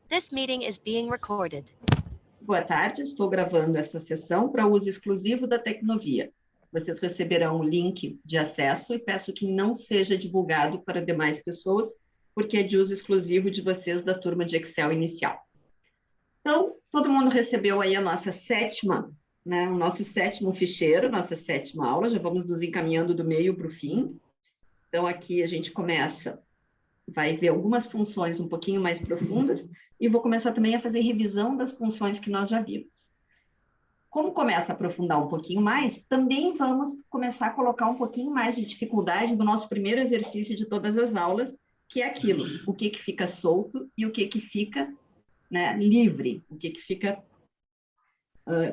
This meeting is being recorded. Boa tarde, estou gravando essa sessão para uso exclusivo da Tecnovia. Vocês receberão o link de acesso e peço que não seja divulgado para demais pessoas, porque é de uso exclusivo de vocês da turma de Excel inicial. Então, todo mundo recebeu aí a nossa sétima, o nosso sétimo ficheiro, nossa sétima aula, já vamos nos encaminhando do meio para o fim. Então, aqui a gente começa, vai ver algumas funções um pouquinho mais profundas, e vou começar também a fazer revisão das funções que nós já vimos. Como começa a aprofundar um pouquinho mais, também vamos começar a colocar um pouquinho mais de dificuldade do nosso primeiro exercício de todas as aulas, que é aquilo, o que fica solto e o que fica livre, o que fica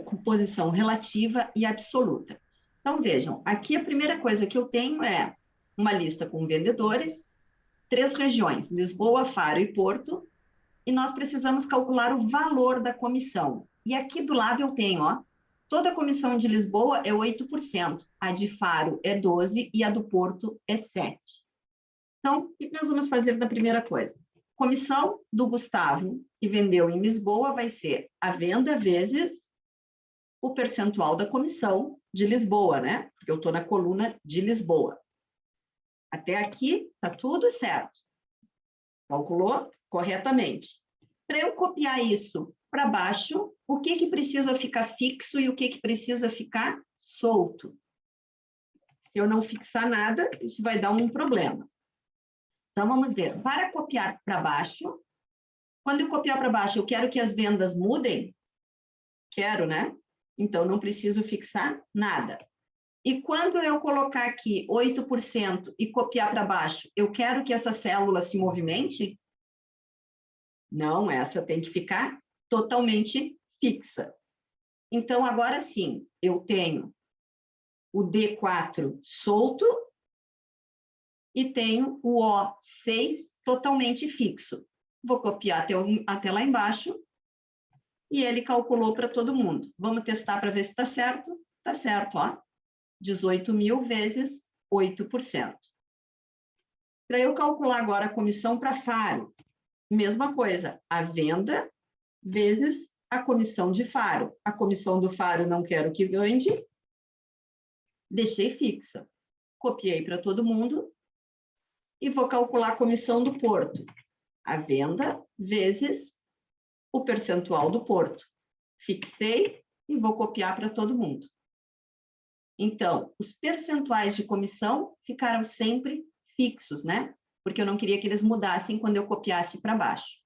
com posição relativa e absoluta. Então, vejam, aqui a primeira coisa que eu tenho é uma lista com vendedores, 3 regiões, Lisboa, Faro e Porto, e nós precisamos calcular o valor da comissão. E aqui do lado eu tenho, toda a comissão de Lisboa é 8%, a de Faro é 12% e a do Porto é 7%. Então, o que nós vamos fazer da primeira coisa? Comissão do Gustavo, que vendeu em Lisboa, vai ser a venda vezes o percentual da comissão de Lisboa, né? Porque eu estou na coluna de Lisboa. Até aqui está tudo certo. Calculou corretamente. Para eu copiar isso para baixo, o que precisa ficar fixo e o que precisa ficar solto? Se eu não fixar nada, isso vai dar um problema. Então, vamos ver. Para copiar para baixo, quando eu copiar para baixo, eu quero que as vendas mudem? Quero, né? Então, não preciso fixar nada. E quando eu colocar aqui 8% e copiar para baixo, eu quero que essa célula se movimente? Não, essa tem que ficar totalmente fixa. Então, agora sim, eu tenho o D4 solto e tenho o O6 totalmente fixo. Vou copiar até lá embaixo e ele calculou para todo mundo. Vamos testar para ver se está certo? Está certo, 18.000 vezes 8%. Para eu calcular agora a comissão para Faro, mesma coisa, a venda vezes a comissão de Faro. A comissão do Faro não quero que ande, deixei fixa. Copiei para todo mundo e vou calcular a comissão do Porto. A venda vezes o percentual do Porto. Fixei e vou copiar para todo mundo. Então, os percentuais de comissão ficaram sempre fixos, né? Porque eu não queria que eles mudassem quando eu copiasse para baixo.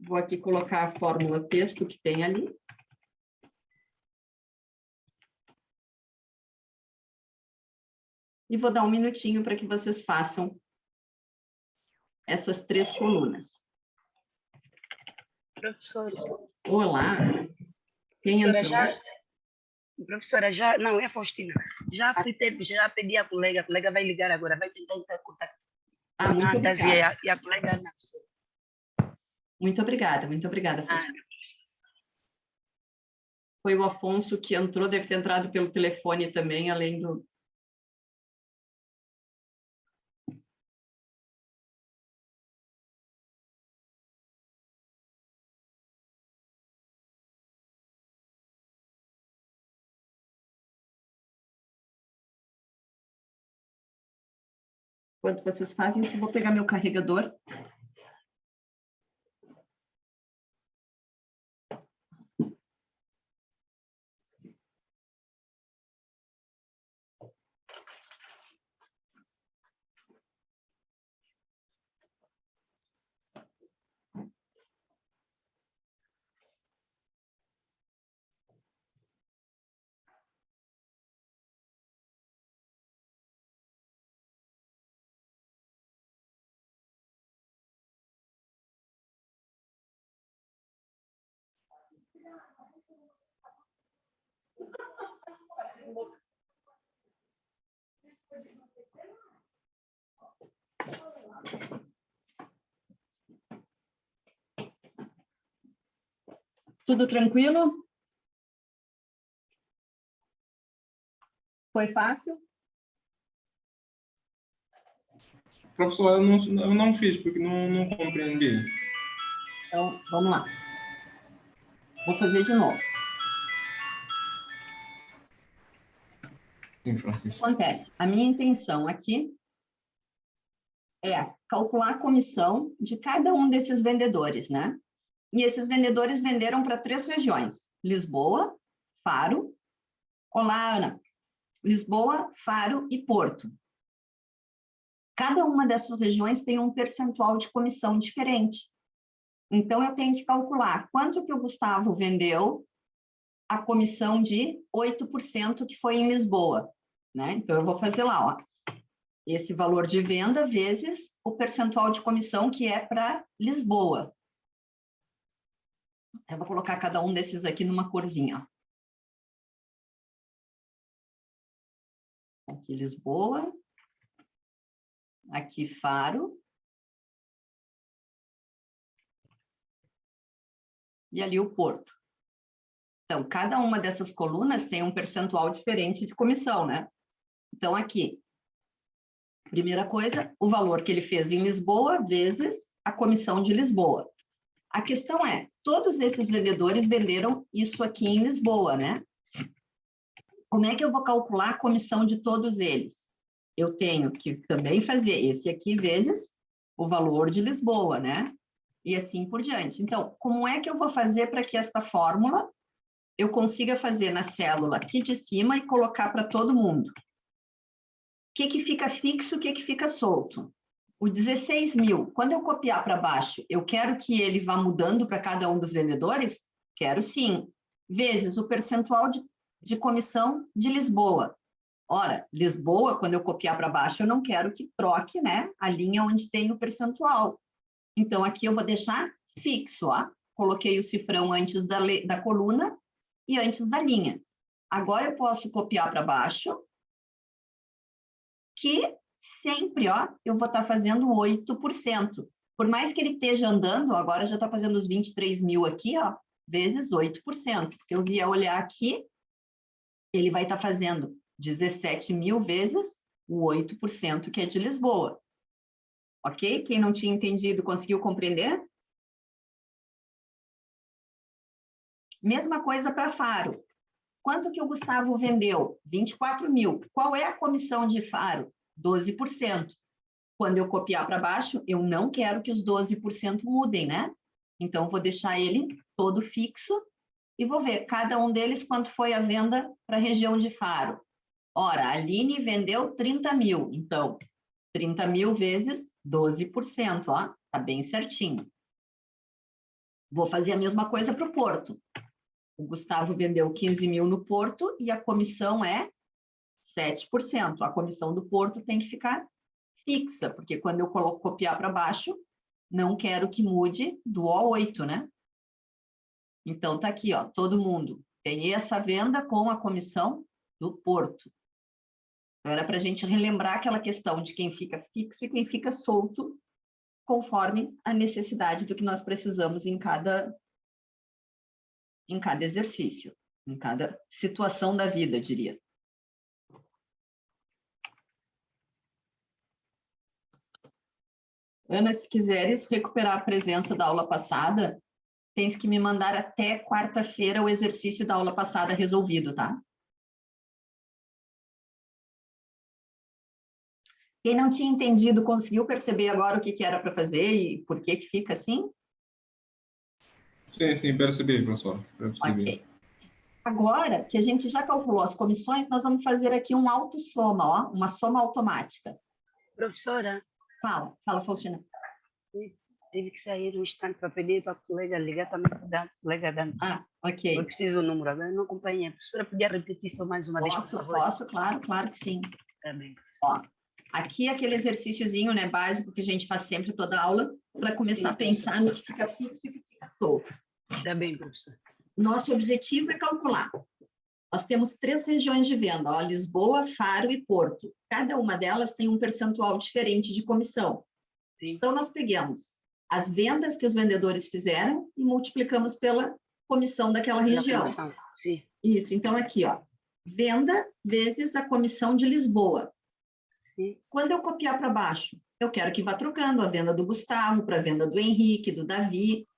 Vou aqui colocar a fórmula texto que tem ali. E vou dar um minutinho para que vocês façam essas 3 colunas. Professora. Olá. Quem entrou? Professora, não, é a Faustina. Já pedi à colega, a colega vai ligar agora, vai tentar entrar em contato. Muito obrigada. E a colega não. Muito obrigada, Faustina. Foi o Afonso que entrou, deve ter entrado pelo telefone também, além do... Enquanto vocês fazem isso, eu vou pegar meu carregador. Tudo tranquilo? Foi fácil? Professor, eu não fiz, porque não compreendi. Então, vamos lá. Vou fazer de novo. Sim, O que Francisco. acontece? A minha intenção aqui é calcular a comissão de cada um desses vendedores, né? E esses vendedores venderam para 3 regiões: Lisboa, Faro. Olá, Ana. Lisboa, Faro e Porto. Cada uma dessas regiões tem um percentual de comissão diferente. Então, eu tenho que calcular quanto que o Gustavo vendeu a comissão de 8% que foi em Lisboa, né? Então, eu vou fazer lá, ó. Esse valor de venda vezes o percentual de comissão que é para Lisboa. Eu vou colocar cada um desses aqui numa corzinha, ó. Aqui Lisboa, aqui Faro, e ali o Porto. Então, cada uma dessas colunas tem um percentual diferente de comissão, né? Então, aqui, primeira coisa, o valor que ele fez em Lisboa vezes a comissão de Lisboa. A questão é, todos esses vendedores venderam isso aqui em Lisboa, né? Como é que eu vou calcular a comissão de todos eles? Eu tenho que também fazer esse aqui vezes o valor de Lisboa, né? E assim por diante. Então, como é que eu vou fazer para que esta fórmula eu consiga fazer na célula aqui de cima e colocar para todo mundo? O que fica fixo, o que fica solto? O 16 mil, quando eu copiar para baixo, eu quero que ele vá mudando para cada um dos vendedores? Quero sim. Vezes o percentual de comissão de Lisboa. Ora, Lisboa, quando eu copiar para baixo, eu não quero que troque, né, a linha onde tem o percentual. Então, aqui eu vou deixar fixo, ó. Coloquei o cifrão antes da coluna e antes da linha. Agora eu posso copiar para baixo, que sempre, ó, eu vou estar fazendo 8%. Por mais que ele esteja andando, agora já está fazendo os 23 mil aqui, ó, vezes 8%. Se eu vier olhar aqui, ele vai estar fazendo 17 mil vezes o 8% que é de Lisboa. Ok? Quem não tinha entendido, conseguiu compreender? Mesma coisa para Faro. Quanto que o Gustavo vendeu? 24 mil. Qual é a comissão de Faro? 12%. Quando eu copiar para baixo, eu não quero que os 12% mudem, né? Então, vou deixar ele todo fixo e vou ver cada um deles quanto foi a venda para a região de Faro. Ora, a Aline vendeu 30 mil. Então, 30 mil vezes 12%, ó. Tá bem certinho. Vou fazer a mesma coisa para o Porto. O Gustavo vendeu 15 mil no Porto e a comissão é 7%. A comissão do Porto tem que ficar fixa, porque quando eu copiar para baixo, não quero que mude do O8, né? Então, tá aqui, ó, todo mundo tem essa venda com a comissão do Porto. Então, era para a gente relembrar aquela questão de quem fica fixo e quem fica solto, conforme a necessidade do que nós precisamos em cada exercício, em cada situação da vida, diria. Ana, se quiseres recuperar a presença da aula passada, tens que me mandar até quarta-feira o exercício da aula passada resolvido, tá? Quem não tinha entendido, conseguiu perceber agora o que era para fazer e por que fica assim? Sim, percebi, professor. Percebi. Ok. Agora que a gente já calculou as comissões, nós vamos fazer aqui um autossoma, ó, uma soma automática. Professora, Fala, Faustina. tive que sair um instante para pedir para a colega ligar também para a colega Dani. Ah, ok. Eu preciso do número, agora eu não acompanhei. A professora podia repetir só mais uma vez, por favor? Posso, claro que sim. Tá bem. Ó, aqui é aquele exercíciozinho, né, básico que a gente faz sempre toda aula, para começar a pensar no que fica fixo e o que fica solto. Tá bem, professor. Nosso objetivo é calcular. Nós temos 3 regiões de venda, ó, Lisboa, Faro e Porto. Cada uma delas tem um percentual diferente de comissão. Sim. Então, nós pegamos as vendas que os vendedores fizeram e multiplicamos pela comissão daquela região. Sim. Isso, então aqui, ó, venda vezes a comissão de Lisboa. Sim. Quando eu copiar para baixo, eu quero que vá trocando a venda do Gustavo para a venda do Henrique, do Davi,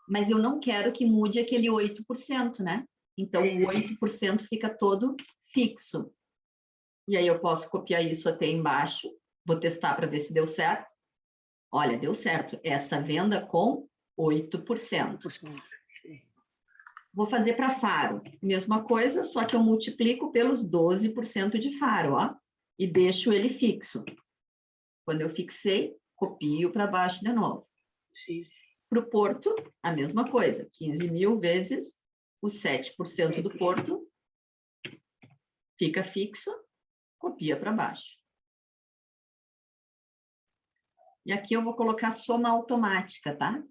mas eu não quero que mude aquele 8%, né? Então, o 8% fica todo fixo. E aí eu posso copiar isso até embaixo, vou testar para ver se deu certo. Olha, deu certo. Essa venda com 8%. Vou fazer para Faro. Mesma coisa, só que eu multiplico pelos 12% de Faro, ó, e deixo ele fixo. Quando eu fixei, copio para baixo de novo. Para o Porto, a mesma coisa. 15.000 vezes os 7% do Porto. Fica fixo, copia para baixo. E aqui eu vou colocar soma automática, tá?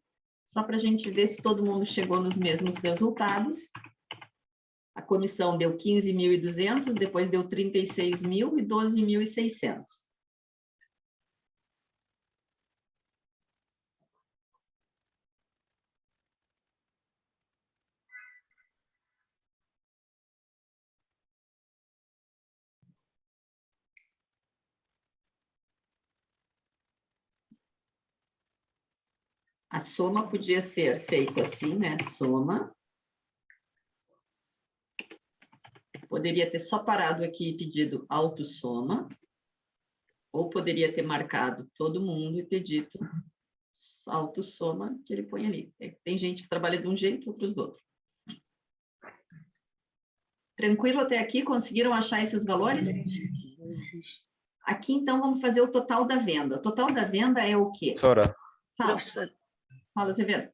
Só para a gente ver se todo mundo chegou nos mesmos resultados. A comissão deu 15.200, depois deu 36.000 e 12.600. A soma podia ser feita assim, né? Soma. Poderia ter só parado aqui e pedido autossoma. Ou poderia ter marcado todo mundo e ter dito autossoma, que ele põe ali. Tem gente que trabalha de um jeito, outros do outro. Tranquilo até aqui? Conseguiram achar esses valores? Aqui, então, vamos fazer o total da venda. O total da venda é o quê? Professora, Fala, fala, Zé.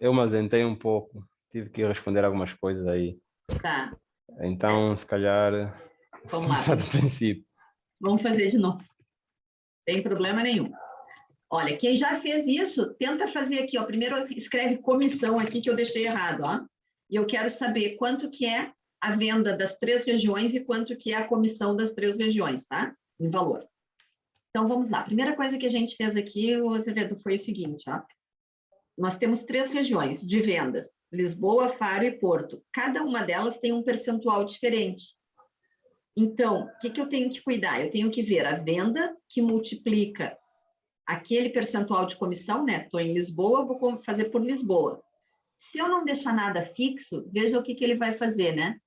eu me ausentei um pouco, tive que responder algumas coisas aí. Tá. Então, se calhar, Vamos lá. começar do princípio. Vamos fazer de novo. Tem problema nenhum. Olha, quem já fez isso, tenta fazer aqui, ó. Primeiro escreve comissão aqui, que eu deixei errado, ó. E eu quero saber quanto que é a venda das 3 regiões e quanto que é a comissão das 3 regiões, tá? Em valor. Então, vamos lá. A primeira coisa que a gente fez aqui, o Azevedo, foi o seguinte, ó. Nós temos 3 regiões de vendas, Lisboa, Faro e Porto. Cada uma delas tem um percentual diferente. Então, o que eu tenho que cuidar? Eu tenho que ver a venda que multiplica aquele percentual de comissão, né? Estou em Lisboa, vou fazer por Lisboa. Se eu não deixar nada fixo, veja o que ele vai fazer, né?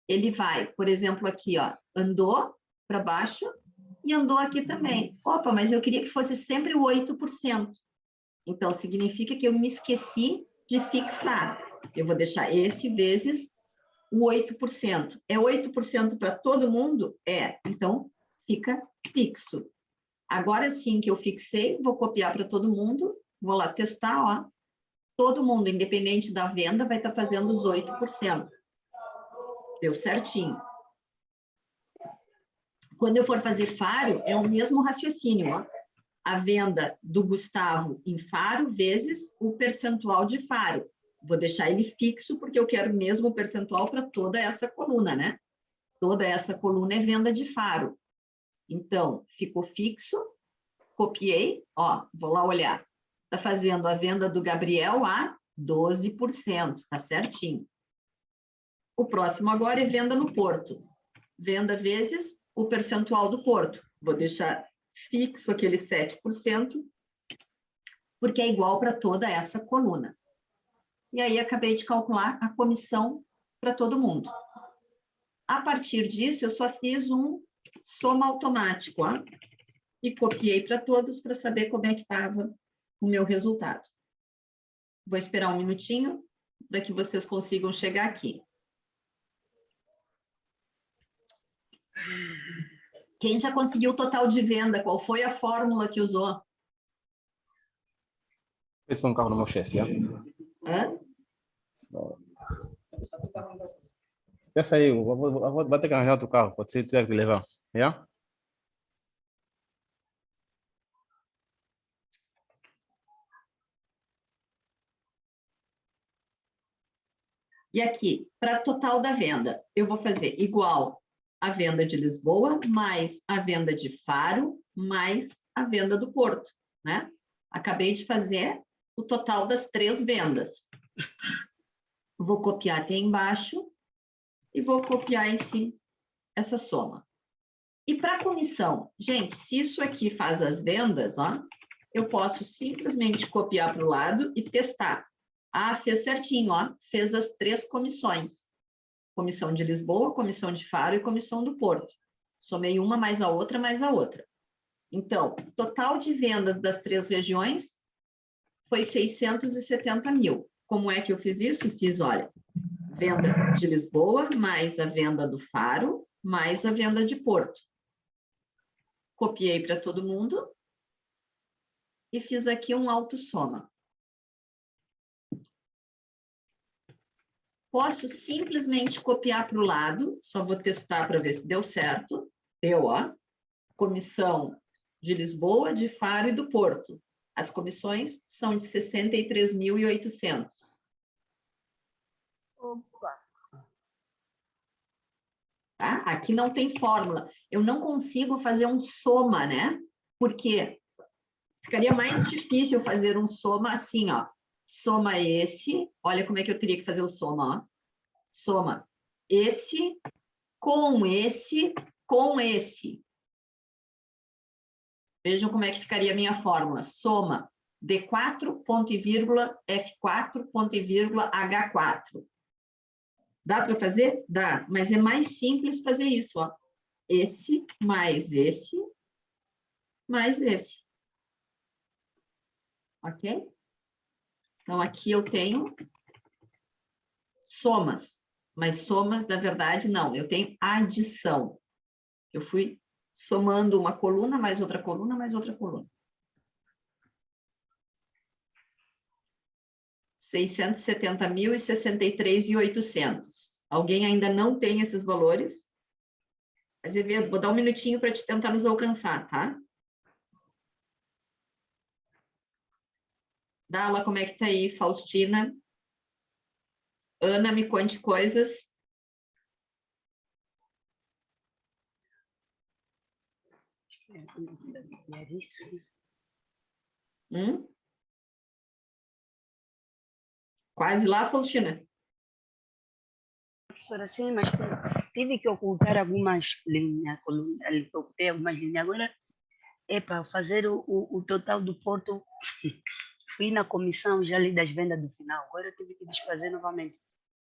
Ele vai, por exemplo, aqui, ó, andou para baixo e andou aqui também. Opa, mas eu queria que fosse sempre o 8%. Então, significa que eu me esqueci de fixar. Eu vou deixar esse vezes o 8%. É 8% para todo mundo? É. Então, fica fixo. Agora sim que eu fixei, vou copiar para todo mundo. Vou lá testar, ó. Todo mundo, independente da venda, vai estar fazendo os 8%. Deu certinho. Quando eu for fazer Faro, é o mesmo raciocínio, ó. A venda do Gustavo em Faro vezes o percentual de Faro. Vou deixar ele fixo, porque eu quero o mesmo percentual para toda essa coluna, né? Toda essa coluna é venda de Faro. Então, ficou fixo, copiei, ó, vou lá olhar. Está fazendo a venda do Gabriel a 12%, tá certinho. O próximo agora é venda no Porto. Venda vezes o percentual do Porto. Vou deixar fixo aquele 7%, porque é igual para toda essa coluna. E aí, acabei de calcular a comissão para todo mundo. A partir disso, eu só fiz um soma automático, ó, e copiei para todos para saber como é que estava o meu resultado. Vou esperar um minutinho para que vocês consigam chegar aqui. Quem já conseguiu o total de venda? Qual foi a fórmula que usou? Esse é um carro no meu chefe, já? Hã? Essa aí, vou ter que arranjar outro carro, pode ser ter que levar, já? E aqui, para total da venda, eu vou fazer igual a venda de Lisboa, mais a venda de Faro, mais a venda do Porto, né? Acabei de fazer o total das 3 vendas. Vou copiar até embaixo e vou copiar essa soma. E para a comissão? Gente, se isso aqui faz as vendas, ó, eu posso simplesmente copiar para o lado e testar. Ah, fez certinho, ó, fez as 3 comissões. Comissão de Lisboa, comissão de Faro e comissão do Porto. Somei uma mais a outra, mais a outra. Então, total de vendas das 3 regiões foi 670 mil. Como é que eu fiz isso? Fiz, olha, venda de Lisboa, mais a venda do Faro, mais a venda de Porto. Copiei para todo mundo e fiz aqui um autossoma. Posso simplesmente copiar para o lado, só vou testar para ver se deu certo. Deu, ó. Comissão de Lisboa, de Faro e do Porto. As comissões são de 63.800. Opa. Tá? Aqui não tem fórmula. Eu não consigo fazer um soma, né? Porque ficaria mais difícil fazer um soma assim, ó. Soma esse, olha como é que eu teria que fazer o soma, ó. Soma esse com esse com esse. Vejam como é que ficaria a minha fórmula. Soma D4, ponto e vírgula, F4, ponto e vírgula, H4. Dá para fazer? Dá, mas é mais simples fazer isso, ó. Esse mais esse mais esse. Ok? Então, aqui eu tenho somas, mas somas, na verdade, não. Eu tenho adição. Eu fui somando uma coluna, mais outra coluna, mais outra coluna. 670.000 e 63.800. Alguém ainda não tem esses valores? Azevedo, vou dar um minutinho para te tentar nos alcançar, tá? Dala, como é que tá aí? Faustina? Ana, me conte coisas. É isso. Quase lá, Faustina? Professora, sim, mas tive que ocultar algumas linhas, ocultei algumas linhas. Agora, é para fazer o total do Porto. Fui na comissão já ali das vendas do final. Agora eu tive que desfazer novamente,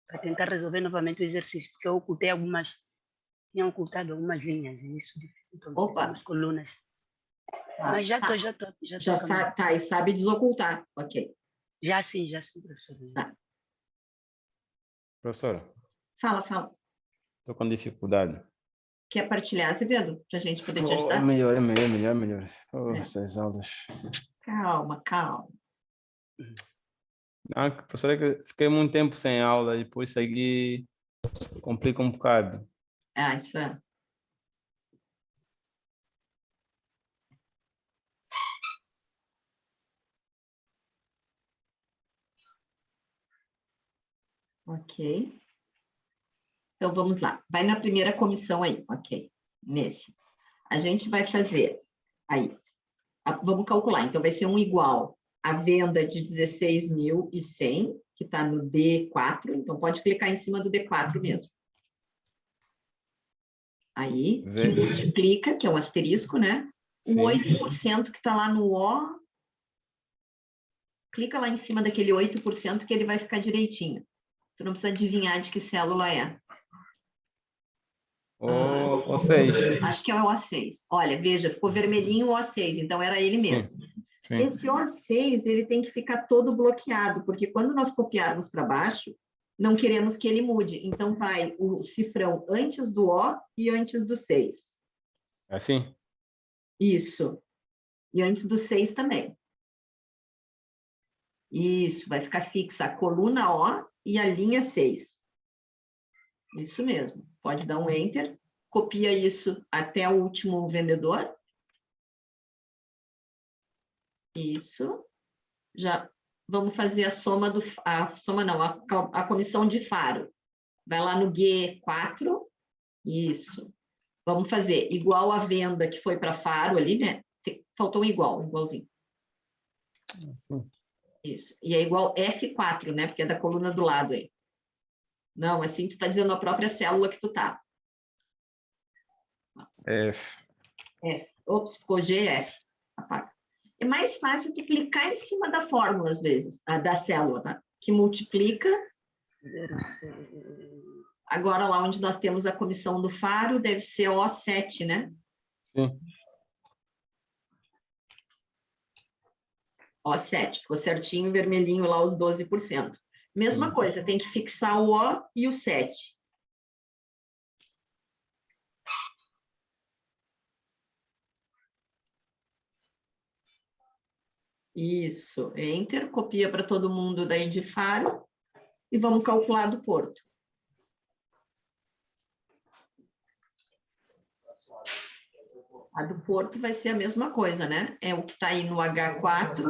para tentar resolver novamente o exercício, porque eu ocultei algumas, tinha ocultado algumas linhas, e isso dificultou algumas colunas. Ah, mas já estou. Já sabe, tá, e sabe desocultar, ok. Já sim, professora. Tá. Professora, Fala. estou com dificuldade. Quer partilhar, Azevedo, para a gente poder te ajudar? É melhor. Essas aulas. Calma. Ah, professora, é que fiquei muito tempo sem aula, depois segui, complica um bocado. Ah, isso é. Ok. Então, vamos lá. Vai na primeira comissão aí, ok. Nesse. A gente vai fazer aí. Vamos calcular. Então, vai ser um igual a venda de 16.100, que está no D4. Então, pode clicar em cima do D4 mesmo. Aí, que multiplica, que é um asterisco, né? Sim. O 8% que está lá no O, clica lá em cima daquele 8% que ele vai ficar direitinho. Tu não precisa adivinhar de que célula é. O 6. Acho que é o O6. Olha, veja, ficou vermelhinho o O6, então era ele mesmo. Sim. Esse O6, ele tem que ficar todo bloqueado, porque quando nós copiarmos para baixo, não queremos que ele mude. Então, vai o cifrão antes do O e antes do 6. Assim? Isso. E antes do 6 também. Isso, vai ficar fixa a coluna O e a linha 6. Isso mesmo. Pode dar um Enter. Copia isso até o último vendedor. Isso. Já vamos fazer a soma do... A comissão de Faro. Vai lá no G4. Isso. Vamos fazer igual a venda que foi para Faro ali, né? Faltou um igualzinho. Sim. Isso. E é igual F4, né? Porque é da coluna do lado aí. Não, assim tu está dizendo a própria célula que tu tá. F. Ops, ficou GF. Apaga. É mais fácil tu clicar em cima da fórmula, às vezes, da célula, tá? Que multiplica. 0,6. Agora, lá onde nós temos a comissão do faro, deve ser O7, né? Sim. O7, ficou certinho, vermelhinho lá os 12%. Mesma coisa, tem que fixar o O e o 7. Isso, Enter, copia para todo mundo daí de Faro e vamos calcular do Porto. A do Porto vai ser a mesma coisa, né? É o que está aí no H4,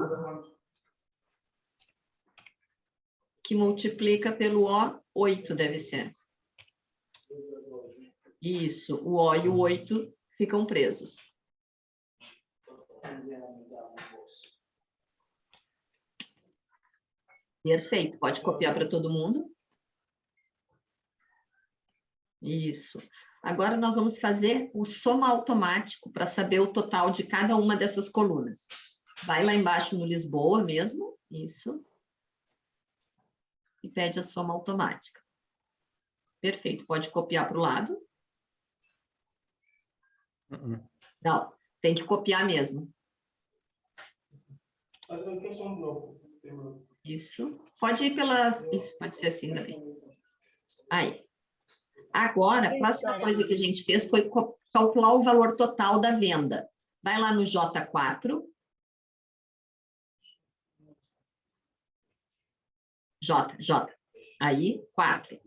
que multiplica pelo O8, deve ser. Isso, o O e o 8 ficam presos. Perfeito, pode copiar para todo mundo. Isso. Agora nós vamos fazer o soma automático para saber o total de cada uma dessas colunas. Vai lá embaixo no Lisboa mesmo, isso. E pede a soma automática. Perfeito, pode copiar para o lado. Não, tem que copiar mesmo. Isso. Pode ir pelas... Isso, pode ser assim também. Aí. Agora, a próxima coisa que a gente fez foi calcular o valor total da venda. Vai lá no J4. J. Aí, 4.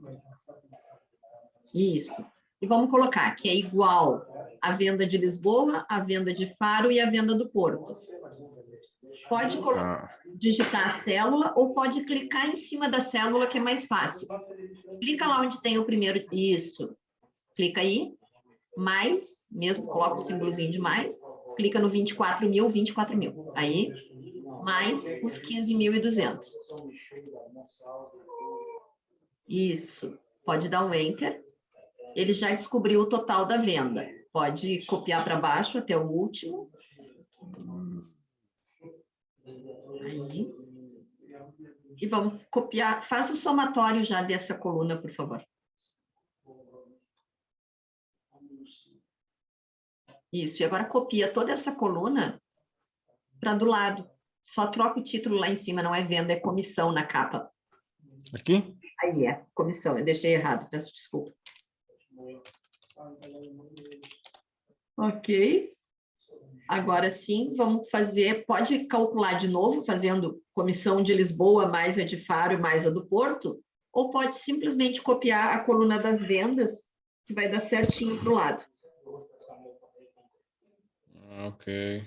Isso. E vamos colocar que é igual a venda de Lisboa, a venda de Faro e a venda do Porto. Pode digitar a célula ou pode clicar em cima da célula, que é mais fácil. Clica lá onde tem o primeiro. Isso. Clica aí. Mais, mesmo coloca o símbolozinho de mais. Clica no 24.000, 24.000. Aí, mais os 15.200. Isso. Pode dar um Enter. Ele já descobriu o total da venda. Pode copiar para baixo até o último. Aí. E vamos copiar. Faz o somatório já dessa coluna, por favor. Isso. E agora copia toda essa coluna para do lado. Só troca o título lá em cima, não é venda, é comissão na capa. Aqui? Aí é, comissão. Eu deixei errado, peço desculpa. Ok. Agora sim, vamos fazer, pode calcular de novo, fazendo comissão de Lisboa mais a de Faro mais a do Porto, ou pode simplesmente copiar a coluna das vendas, que vai dar certinho para o lado. Ok.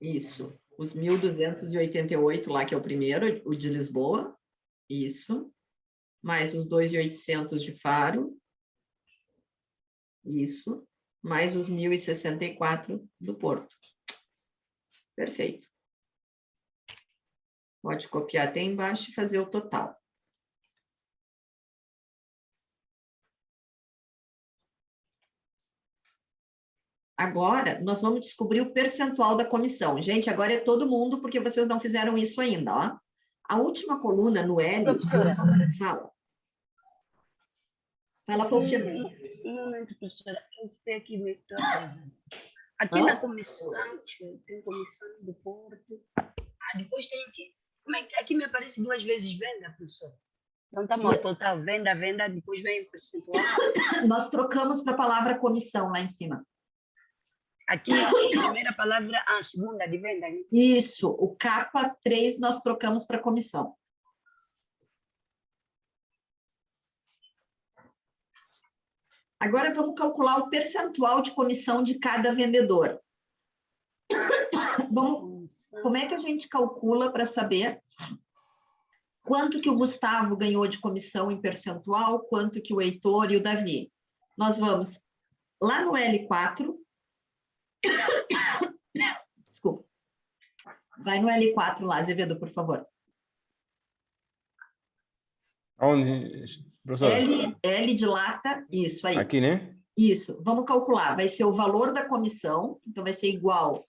Isso. Os 1.288 lá, que é o primeiro, o de Lisboa. Isso. Mais os 2.800 de Faro. Isso. Mais os 1.064 do Porto. Perfeito. Pode copiar até embaixo e fazer o total. Agora, nós vamos descobrir o percentual da comissão. Gente, agora é todo mundo, porque vocês não fizeram isso ainda, ó. A última coluna no L... Professora. Fala. Fala, Fofina. Um momento, professora. Eu tenho aqui meio que coisa. Aqui na comissão, tem comissão do Porto. Depois tem aqui. Como é que aqui me aparece 2 vezes venda, professora? Então tá bom, total, venda, depois vem o percentual. Nós trocamos para a palavra comissão lá em cima. Aqui a primeira palavra, a segunda de venda. Isso, o K3 nós trocamos para comissão. Agora vamos calcular o percentual de comissão de cada vendedor. Como é que a gente calcula para saber quanto que o Gustavo ganhou de comissão em percentual, quanto que o Heitor e o Davi? Nós vamos lá no L4. Desculpa. Vai no L4 lá, Azevedo, por favor. Onde? Professora, L de lata, isso aí. aqui, né? Isso. Vamos calcular. Vai ser o valor da comissão, então vai ser igual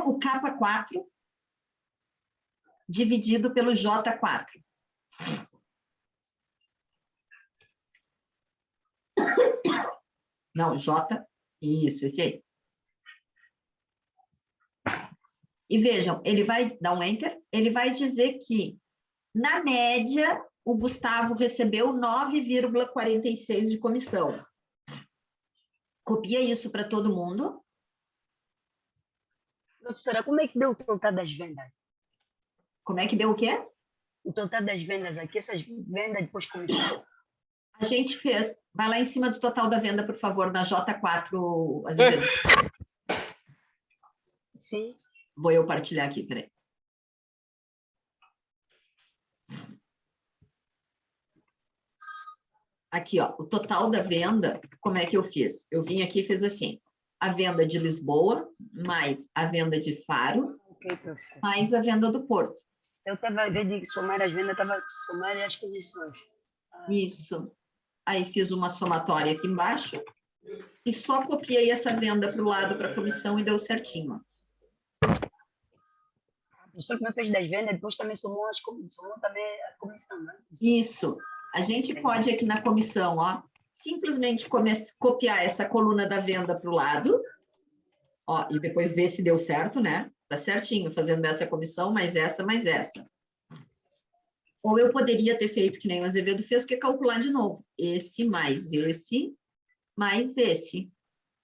o K4 dividido pelo J4. Não, J, isso, esse aí. E vejam, ele vai dar um Enter, ele vai dizer que, na média, o Gustavo recebeu 9,46 de comissão. Copia isso para todo mundo. Professora, como é que deu o total das vendas? Como é que deu o quê? O total das vendas aqui, essas vendas depois comissão. A gente fez. Vai lá em cima do total da venda, por favor, na J4, Azevedo. Sim. Vou eu partilhar aqui, peraí. Aqui, ó, o total da venda, como é que eu fiz? Eu vim aqui e fiz assim, a venda de Lisboa, mais a venda de Faro, Ok, professora. mais a venda do Porto. Eu estava, ao invés de somar as vendas, estava somando as comissões. Isso. Aí fiz uma somatória aqui embaixo e só copiei essa venda para o lado, para a comissão, e deu certinho. A pessoa que me fez das vendas, depois também somou também a comissão, né? Isso. A gente pode aqui na comissão, ó, simplesmente copiar essa coluna da venda para o lado, ó, e depois ver se deu certo, né? Tá certinho, fazendo essa comissão, mais essa, mais essa. Ou eu poderia ter feito que nem o Azevedo fez, que é calcular de novo. Esse mais esse, mais esse.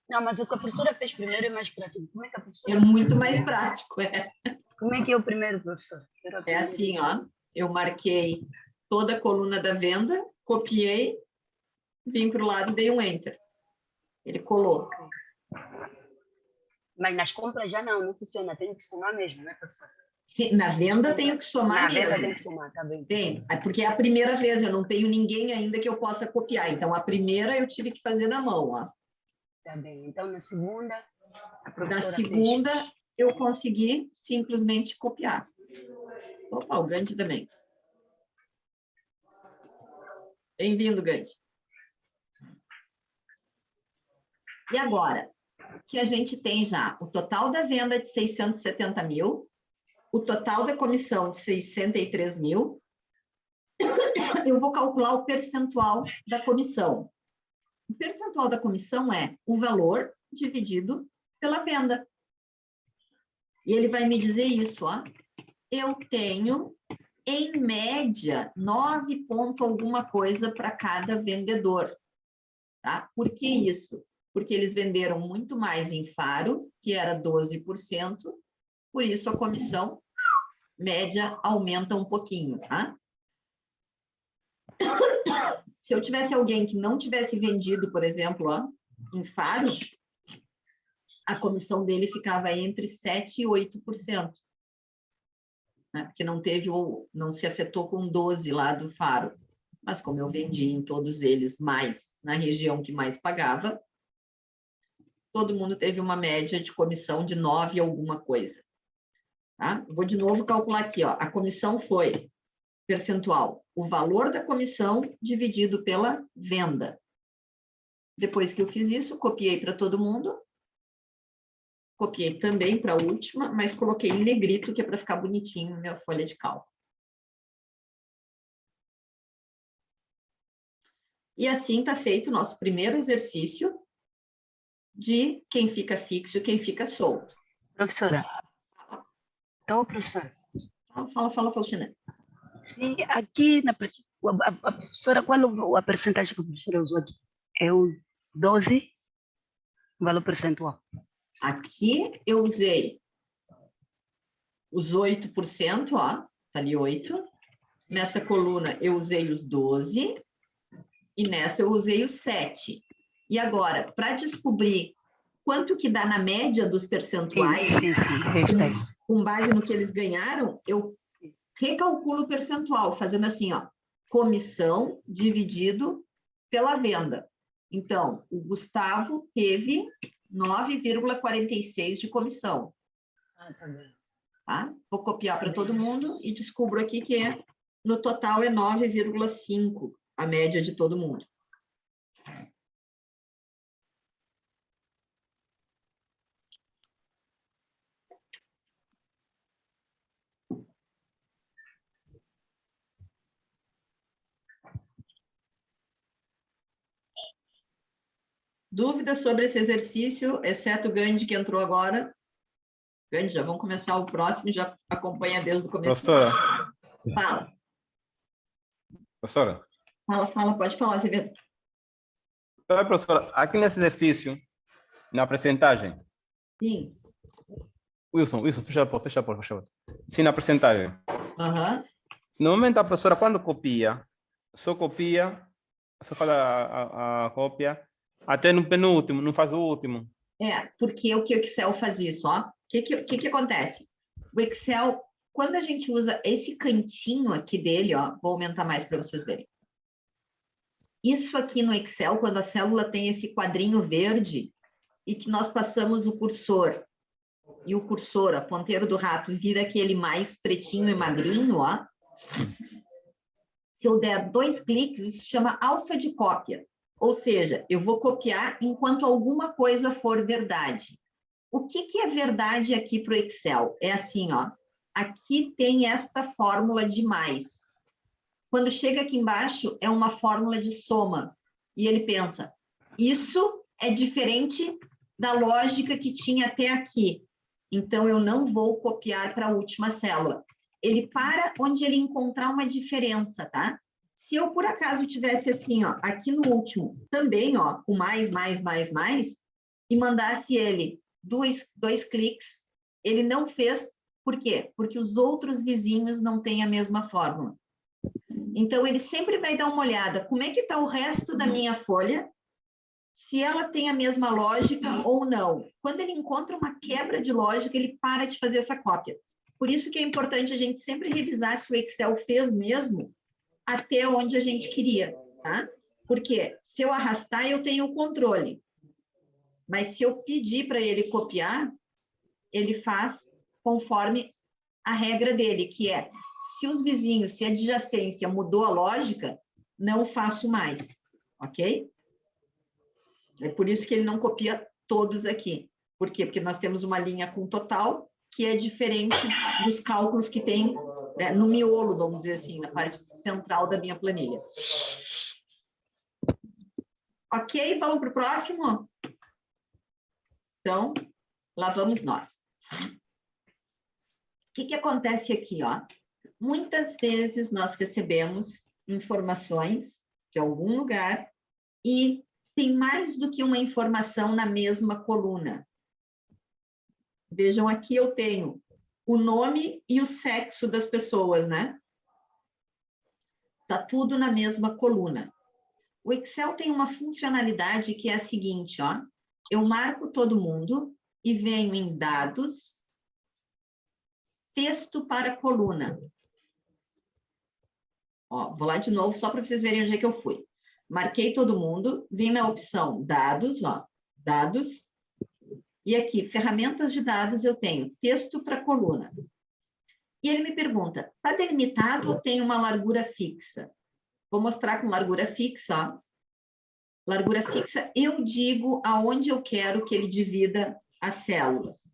Não, mas o que a professora fez primeiro é mais prático. Como é que a professora... É muito mais prático, é. Como é que é o primeiro, professor? É assim, ó. Eu marquei toda a coluna da venda, copiei, vim para o lado e dei um Enter. Ele colou. Mas nas compras já não funciona. Tem que somar mesmo, né, professor? Sim, na venda tenho que somar Na venda mesmo. tem que somar, tá bem. Tem, porque é a primeira vez, eu não tenho ninguém ainda que eu possa copiar. Então, a primeira eu tive que fazer na mão, ó. Tá bem. Então, na segunda, a Na professora segunda, fez. eu consegui simplesmente copiar. Opa, o Gandhi também. Bem-vindo, Gandhi. E agora, que a gente tem já o total da venda de 670 mil, o total da comissão de 63 mil, eu vou calcular o percentual da comissão. O percentual da comissão é o valor dividido pela venda. E ele vai me dizer isso, ó. Eu tenho, em média, 9 ponto alguma coisa para cada vendedor. Tá? Por que isso? Porque eles venderam muito mais em Faro, que era 12%, por isso a comissão média aumenta um pouquinho, tá? Se eu tivesse alguém que não tivesse vendido, por exemplo, ó, em Faro, a comissão dele ficava entre 7% e 8%. Né? Porque não se afetou com 12% lá do Faro. Mas como eu vendi em todos eles mais, na região que mais pagava, todo mundo teve uma média de comissão de 9 alguma coisa. Tá? Vou de novo calcular aqui, ó. A comissão foi percentual, o valor da comissão dividido pela venda. Depois que eu fiz isso, copiei para todo mundo. Copiei também para a última, mas coloquei em negrito, que é para ficar bonitinho na minha folha de cálculo. E assim está feito o nosso primeiro exercício de quem fica fixo e quem fica solto. Professora. Então, professora. Fala, Faustina. Sim, aqui a professora, qual a percentagem que a professora usou aqui? É o 12, valor percentual. Aqui eu usei os 8%, ó, tá ali 8. Nessa coluna eu usei os 12 e nessa eu usei os 7. E agora, para descobrir quanto que dá na média dos percentuais, com base no que eles ganharam, eu recalculo o percentual, fazendo assim, ó, comissão dividido pela venda. Então, o Gustavo teve 9,46 de comissão. Tá? Vou copiar para todo mundo e descubro aqui que é No total é 9,5, a média de todo mundo. Dúvidas sobre esse exercício, exceto o Gandhi, que entrou agora? Gandhi, já vamos começar o próximo, já acompanha desde o começo. Professora, Fala. professora. Fala, pode falar, Azevedo. Então, professora, aqui nesse exercício, na percentagem, Sim. Wilson, fecha a porta, por favor. Sim, na percentagem. Aham. Normalmente a professora, quando copia, só faz a cópia, até no penúltimo, não faz o último. Porque o que o Excel faz isso, ó. O que acontece? O Excel, quando a gente usa esse cantinho aqui dele, ó, vou aumentar mais para vocês verem. Isso aqui no Excel, quando a célula tem esse quadrinho verde e que nós passamos o cursor, e o cursor, a ponteiro do rato, vira aquele mais pretinho e magrinho, ó. Se eu der 2 cliques, isso chama alça de cópia. Ou seja, eu vou copiar enquanto alguma coisa for verdade. O que é verdade aqui para o Excel? É assim, ó. Aqui tem esta fórmula de mais. Quando chega aqui embaixo, é uma fórmula de soma. E ele pensa, isso é diferente da lógica que tinha até aqui. Então, eu não vou copiar para a última célula. Ele para onde ele encontrar uma diferença, tá? Se eu, por acaso, tivesse assim, ó, aqui no último, também, ó, o mais, e mandasse ele dois cliques, ele não fez, por quê? Porque os outros vizinhos não têm a mesma fórmula. Então, ele sempre vai dar uma olhada, como é que está o resto da minha folha, se ela tem a mesma lógica ou não. Quando ele encontra uma quebra de lógica, ele para de fazer essa cópia. Por isso que é importante a gente sempre revisar se o Excel fez mesmo até onde a gente queria, tá? Porque se eu arrastar, eu tenho o controle. Mas se eu pedir para ele copiar, ele faz conforme a regra dele, que é, se os vizinhos, se a adjacência mudou a lógica, não faço mais, ok? É por isso que ele não copia todos aqui. Por quê? Porque nós temos uma linha com total, que é diferente dos cálculos que tem, né, no miolo, vamos dizer assim, na parte central da minha planilha. Ok? Vamos para o próximo? Então, lá vamos nós. O que acontece aqui, ó? Muitas vezes nós recebemos informações de algum lugar e tem mais do que uma informação na mesma coluna. Vejam, aqui eu tenho o nome e o sexo das pessoas, né? Tá tudo na mesma coluna. O Excel tem uma funcionalidade que é a seguinte, ó. Eu marco todo mundo e venho em dados, texto para coluna. Ó, vou lá de novo, só para vocês verem onde é que eu fui. Marquei todo mundo, vim na opção dados, ó, dados, e aqui, ferramentas de dados, eu tenho texto para coluna. E ele me pergunta, está delimitado ou tem uma largura fixa? Vou mostrar com largura fixa, ó. Largura fixa, eu digo aonde eu quero que ele divida as células.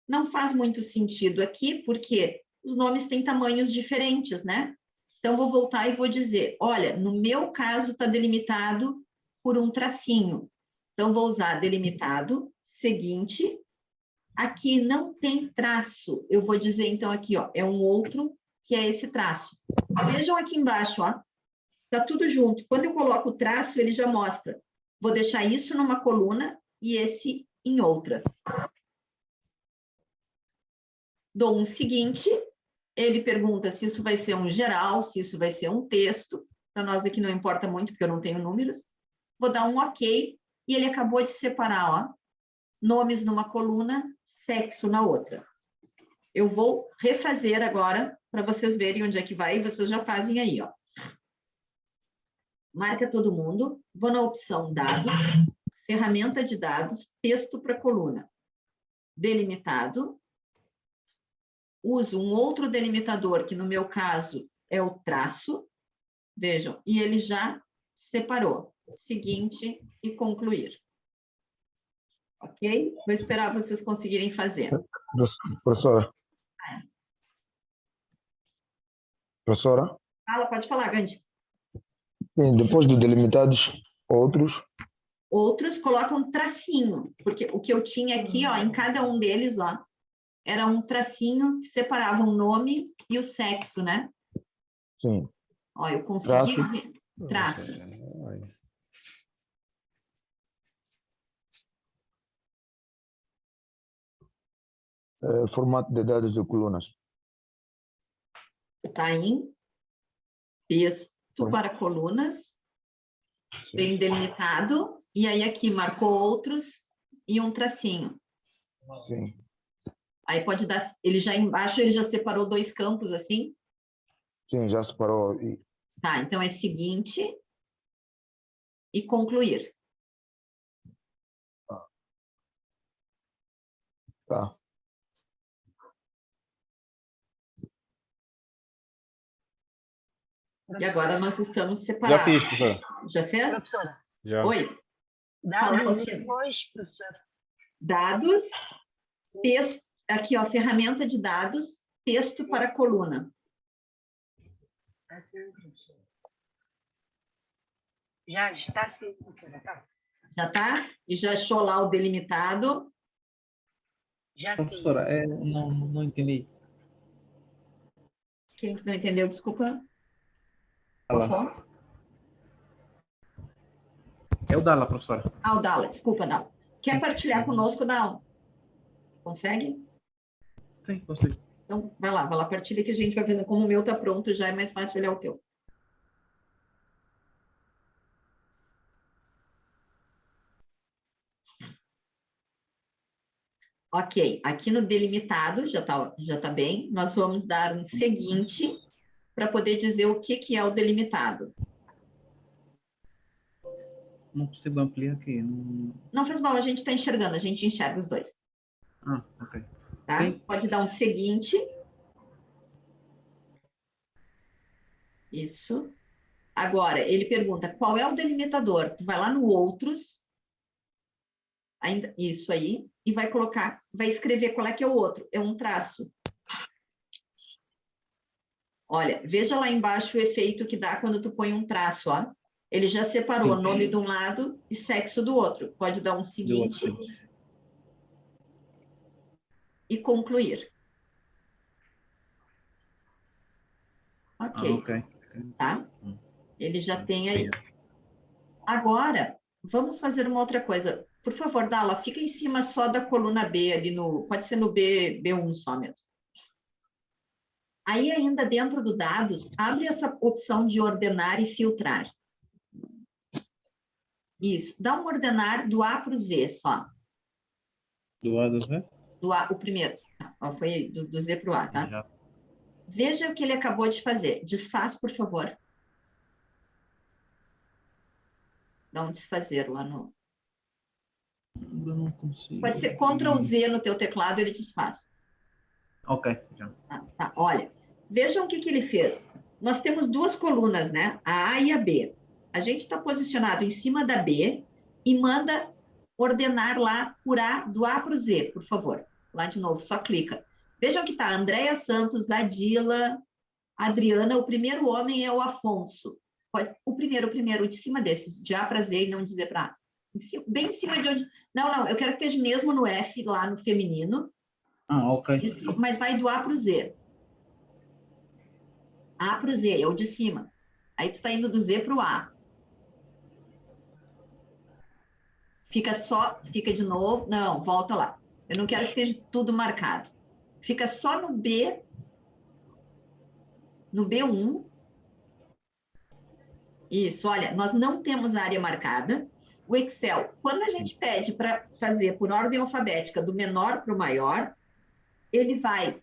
Não faz muito sentido aqui, porque os nomes têm tamanhos diferentes, né? Então, vou voltar e vou dizer, olha, no meu caso está delimitado por um tracinho. Então, vou usar delimitado, seguinte, aqui não tem traço. Eu vou dizer, então, aqui, ó, é um outro, que é esse traço. Vejam aqui embaixo, ó, tá tudo junto. Quando eu coloco o traço, ele já mostra. Vou deixar isso numa coluna e esse em outra. Dou um seguinte, ele pergunta se isso vai ser um geral, se isso vai ser um texto. Para nós aqui não importa muito, porque eu não tenho números. Vou dar um ok, e ele acabou de separar, ó, nomes numa coluna, sexo na outra. Eu vou refazer agora, para vocês verem onde é que vai, e vocês já fazem aí, ó. Marca todo mundo, vou na opção dados, ferramenta de dados, texto para coluna. Delimitado. Uso um outro delimitador, que no meu caso é o traço, vejam, e ele já separou. Seguinte e concluir. Ok? Vou esperar vocês conseguirem fazer. Professora. Professora, Fala, pode falar, Gandhi. sim, depois de delimitados, outros, Outros colocam tracinho, porque o que eu tinha aqui, ó, em cada um deles, ó, era um tracinho que separava o nome e o sexo, né? sim, Ó, eu consegui Traço. traço. formato de dados de colunas. Tá em texto Sim. para colunas, bem delimitado, e aí aqui marcou outros e um tracinho. Sim, Aí pode dar, ele já embaixo, ele já separou dois campos assim. sim, já separou. Tá, então é seguinte e concluir. Tá. E agora nós estamos Já separados. fiz, professora. Já fez? Professora, Já. Oi. Fala, dados e Rosquinha. depois, professora. Dados, texto, aqui ó, ferramenta de dados, texto para coluna. Assim, professora. Já está sim, professora, tá? Já tá? E já achou lá o delimitado. Já sim. Professora, não entendi. Quem que não entendeu, desculpa. Dala. Fofó? É o Dala, professora. Ah, o Dala, desculpa, Dala. Quer partilhar conosco, Dala? Consegue? Sim, consigo. Então, vai lá, partilha que a gente vai fazer. Como o meu tá pronto, já é mais fácil olhar o teu. Ok, aqui no delimitado, já tá bem. Nós vamos dar um seguinte para poder dizer o que é o delimitado. Não consigo ampliar aqui. Não... Não faz mal, a gente está enxergando, a gente enxerga os dois. Ah, ok. Tá? Sim. Pode dar um seguinte. Isso. Agora, ele pergunta, qual é o delimitador? Tu vai lá no outros, ainda, isso aí, e vai colocar, vai escrever qual é que é o outro. É um traço. Olha, veja lá embaixo o efeito que dá quando tu põe um traço, ó. Ele já separou Sim. nome de um lado e sexo do outro. Pode dar um seguinte e concluir. Ok, ok. tá? Ele já tem aí. Agora, vamos fazer uma outra coisa. Por favor, Dala, fica em cima só da coluna B ali no... Pode ser no B1 só mesmo. Aí, ainda dentro do dados, abre essa opção de ordenar e filtrar. Isso. Dá um ordenar do A para o Z só. Do A do Z? Do A, o primeiro. Ó, foi do Z para o A, tá? Já. Veja o que ele acabou de fazer. Desfaz, por favor. Dá um desfazer lá no... Eu não consigo. Pode ser Ctrl Z no teu teclado, ele desfaz. Ok, já. Tá. Olha, vejam o que ele fez. Nós temos duas colunas, né? A A e a B. A gente está posicionado em cima da B e manda ordenar lá por A, do A para o Z, por favor. Lá de novo, só clica. Vejam que tá Andréia Santos, Adila, Adriana, o primeiro homem é o Afonso. O primeiro de cima desses, de A para Z e não de Z para A. Bem em cima de onde... Não, eu quero que esteja mesmo no F, lá no feminino. Ah, ok. Isso, mas vai do A para o Z. A para o Z, é o de cima. Aí tu está indo do Z para o A. Fica de novo. Não, volta lá. Eu não quero que esteja tudo marcado. Fica só no B, no B1. Isso, olha, nós não temos área marcada. O Excel, quando a gente pede para fazer por ordem alfabética, do menor para o maior, ele vai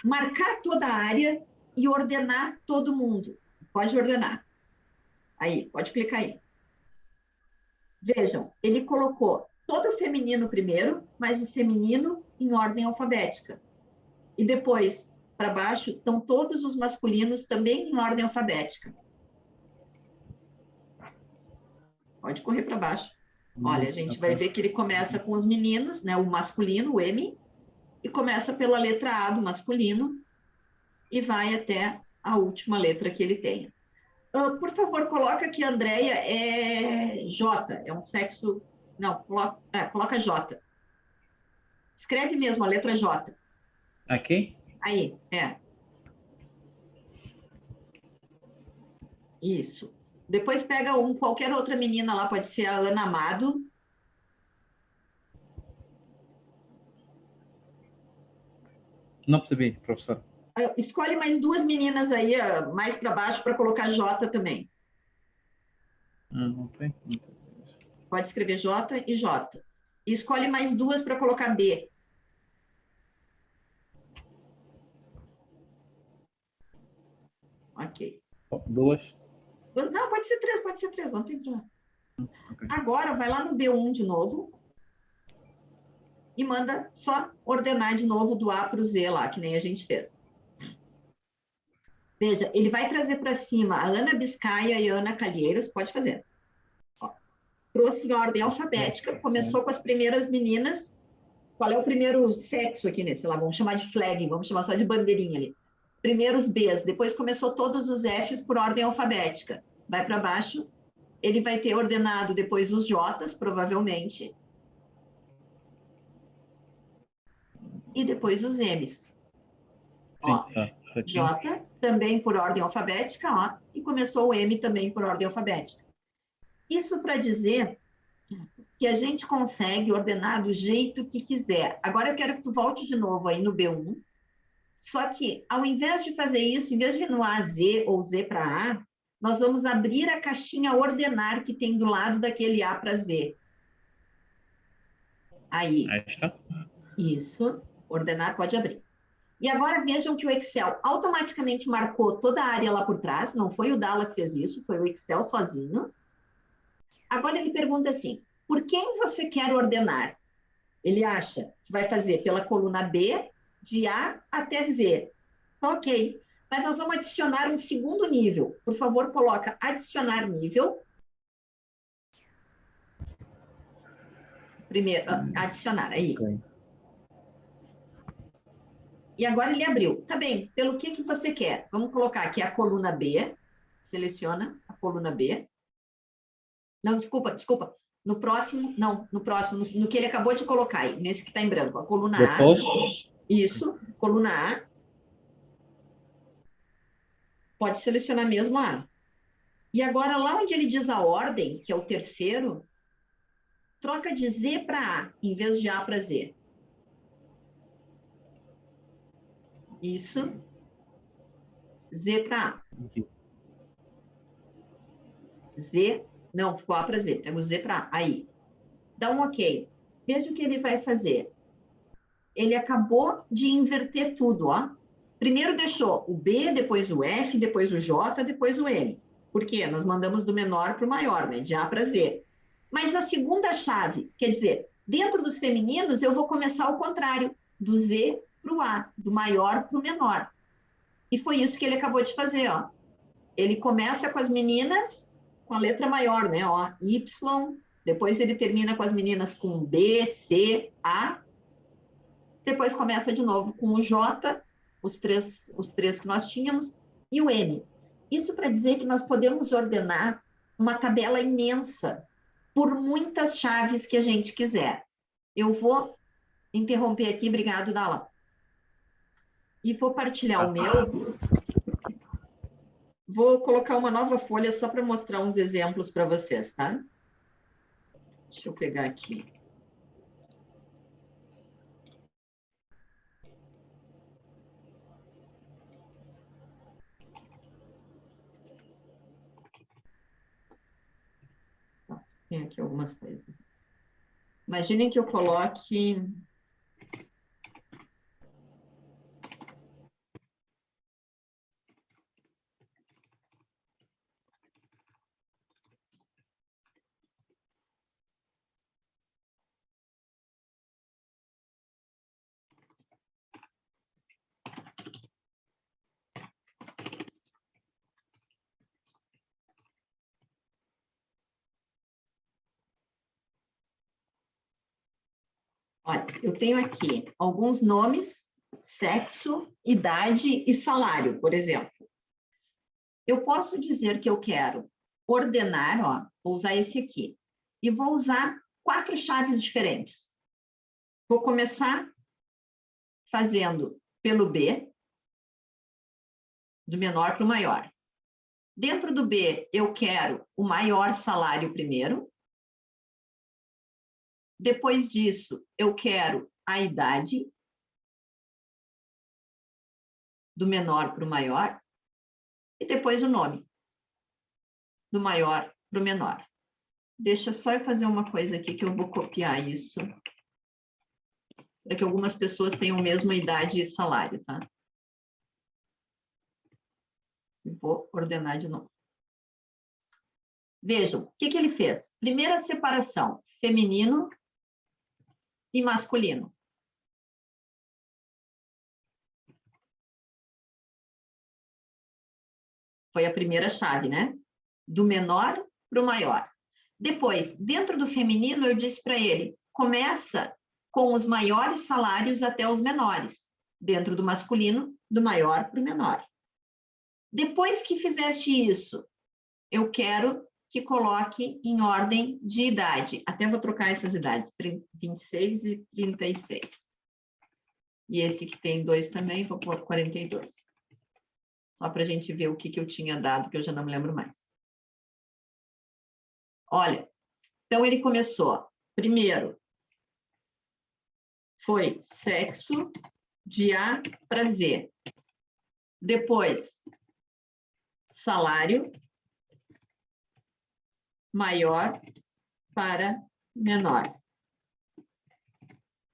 marcar toda a área e ordenar todo mundo. Pode ordenar. Aí, pode clicar aí. Vejam, ele colocou todo o feminino primeiro, mas o feminino em ordem alfabética. E depois, para baixo estão todos os masculinos também em ordem alfabética. Pode correr para baixo. Olha, a gente vai ver que ele começa com os meninos, né? O masculino, o M, e começa pela letra A do masculino e vai até a última letra que ele tenha. Por favor, coloca que a Andréia é J, é um sexo... Não, coloca J. Escreve mesmo a letra J. Aqui? Aí, Isso. Depois pega qualquer outra menina lá, pode ser a Ana Amado. Não percebi, professor. Escolhe mais duas meninas aí, mais para baixo, para colocar J também. Ok. Pode escrever J e J. E escolhe mais duas para colocar B. Ok. Duas. Não, pode ser três, não tem problema. Ok. Agora, vai lá no B1 de novo e manda só ordenar de novo do A para o Z lá, que nem a gente fez. Veja, ele vai trazer para cima a Ana Biscaia e a Ana Calheiros, pode fazer. Ó, trouxe em ordem alfabética, começou com as primeiras meninas. Qual é o primeiro sexo aqui nesse? Lá, vamos chamar de flag, vamos chamar só de bandeirinha ali. Primeiros Bs, depois começou todos os Fs por ordem alfabética. Vai para baixo, ele vai ter ordenado depois os Js, provavelmente. E depois os Ms. Ó, Tá. J, também por ordem alfabética, ó, e começou o M também por ordem alfabética. Isso para dizer que a gente consegue ordenar do jeito que quiser. Agora eu quero que tu volte de novo aí no B1, só que ao invés de fazer isso, em vez de ir no A, Z ou Z para A, nós vamos abrir a caixinha ordenar que tem do lado daquele A para Z. Aí. Aí está. Isso, ordenar pode abrir. E agora vejam que o Excel automaticamente marcou toda a área lá por trás, não foi o Dala que fez isso, foi o Excel sozinho. Agora ele pergunta assim, por quem você quer ordenar? Ele acha que vai fazer pela coluna B, de A até Z. Ok, mas nós vamos adicionar um segundo nível. Por favor, coloca adicionar nível. Primeiro, adicionar, aí. Ok. E agora ele abriu. Tá bem, pelo que você quer? Vamos colocar aqui a coluna B. Seleciona a coluna B. Não, desculpa. No próximo, no que ele acabou de colocar aí, nesse que está em branco, a coluna Depois. A. Isso, coluna A. Pode selecionar mesmo a A. E agora, lá onde ele diz a ordem, que é o terceiro, troca de Z para A, em vez de A para Z. Isso. Z para A. Z, não, ficou A para Z. Pega o Z para A. Aí. Dá um OK. Veja o que ele vai fazer. Ele acabou de inverter tudo, ó. Primeiro deixou o B, depois o F, depois o J, depois o M. Por quê? Nós mandamos do menor para o maior, né? De A para Z. Mas a segunda chave, quer dizer, dentro dos femininos, eu vou começar ao contrário, do Z para o A, do maior para o menor. E foi isso que ele acabou de fazer, ó. Ele começa com as meninas com a letra maior, né? Ó, Y, depois ele termina com as meninas com B, C, A. Depois começa de novo com o J, os três que nós tínhamos, e o M. Isso para dizer que nós podemos ordenar uma tabela imensa por muitas chaves que a gente quiser. Eu vou interromper aqui, obrigado, Dala. E vou partilhar o meu. Vou colocar uma nova folha só para mostrar uns exemplos para vocês, tá? Deixa eu pegar aqui. Tem aqui algumas coisas. Imaginem que eu coloque... Olha, eu tenho aqui alguns nomes, sexo, idade e salário, por exemplo. Eu posso dizer que eu quero ordenar, ó, vou usar esse aqui, e vou usar 4 chaves diferentes. Vou começar fazendo pelo B, do menor para o maior. Dentro do B, eu quero o maior salário primeiro. Depois disso, eu quero a idade, do menor para o maior. E depois o nome, do maior para o menor. Deixa só eu fazer uma coisa aqui que eu vou copiar isso. Para que algumas pessoas tenham a mesma idade e salário, tá? Vou ordenar de novo. Vejam, o que ele fez? Primeira separação, feminino e masculino. Foi a primeira chave, né? Do menor para o maior. Depois, dentro do feminino, eu disse para ele, começa com os maiores salários até os menores. Dentro do masculino, do maior para o menor. Depois que fizeste isso, eu quero que coloque em ordem de idade. Até vou trocar essas idades, 26 e 36. E esse que tem 2 também, vou pôr 42. Só para a gente ver o que eu tinha dado, que eu já não me lembro mais. Olha, então ele começou. Primeiro, foi sexo de A para Z. Depois, salário maior para menor.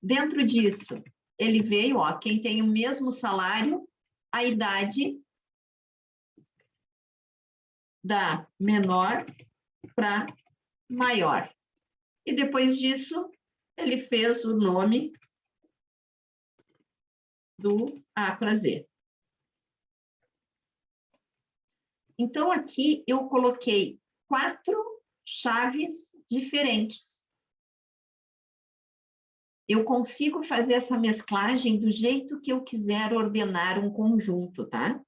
Dentro disso, ele veio, ó, quem tem o mesmo salário, a idade da menor para maior. E depois disso, ele fez o nome do A para Z. Então, aqui eu coloquei 4 chaves diferentes. Eu consigo fazer essa mesclagem do jeito que eu quiser ordenar um conjunto, tá?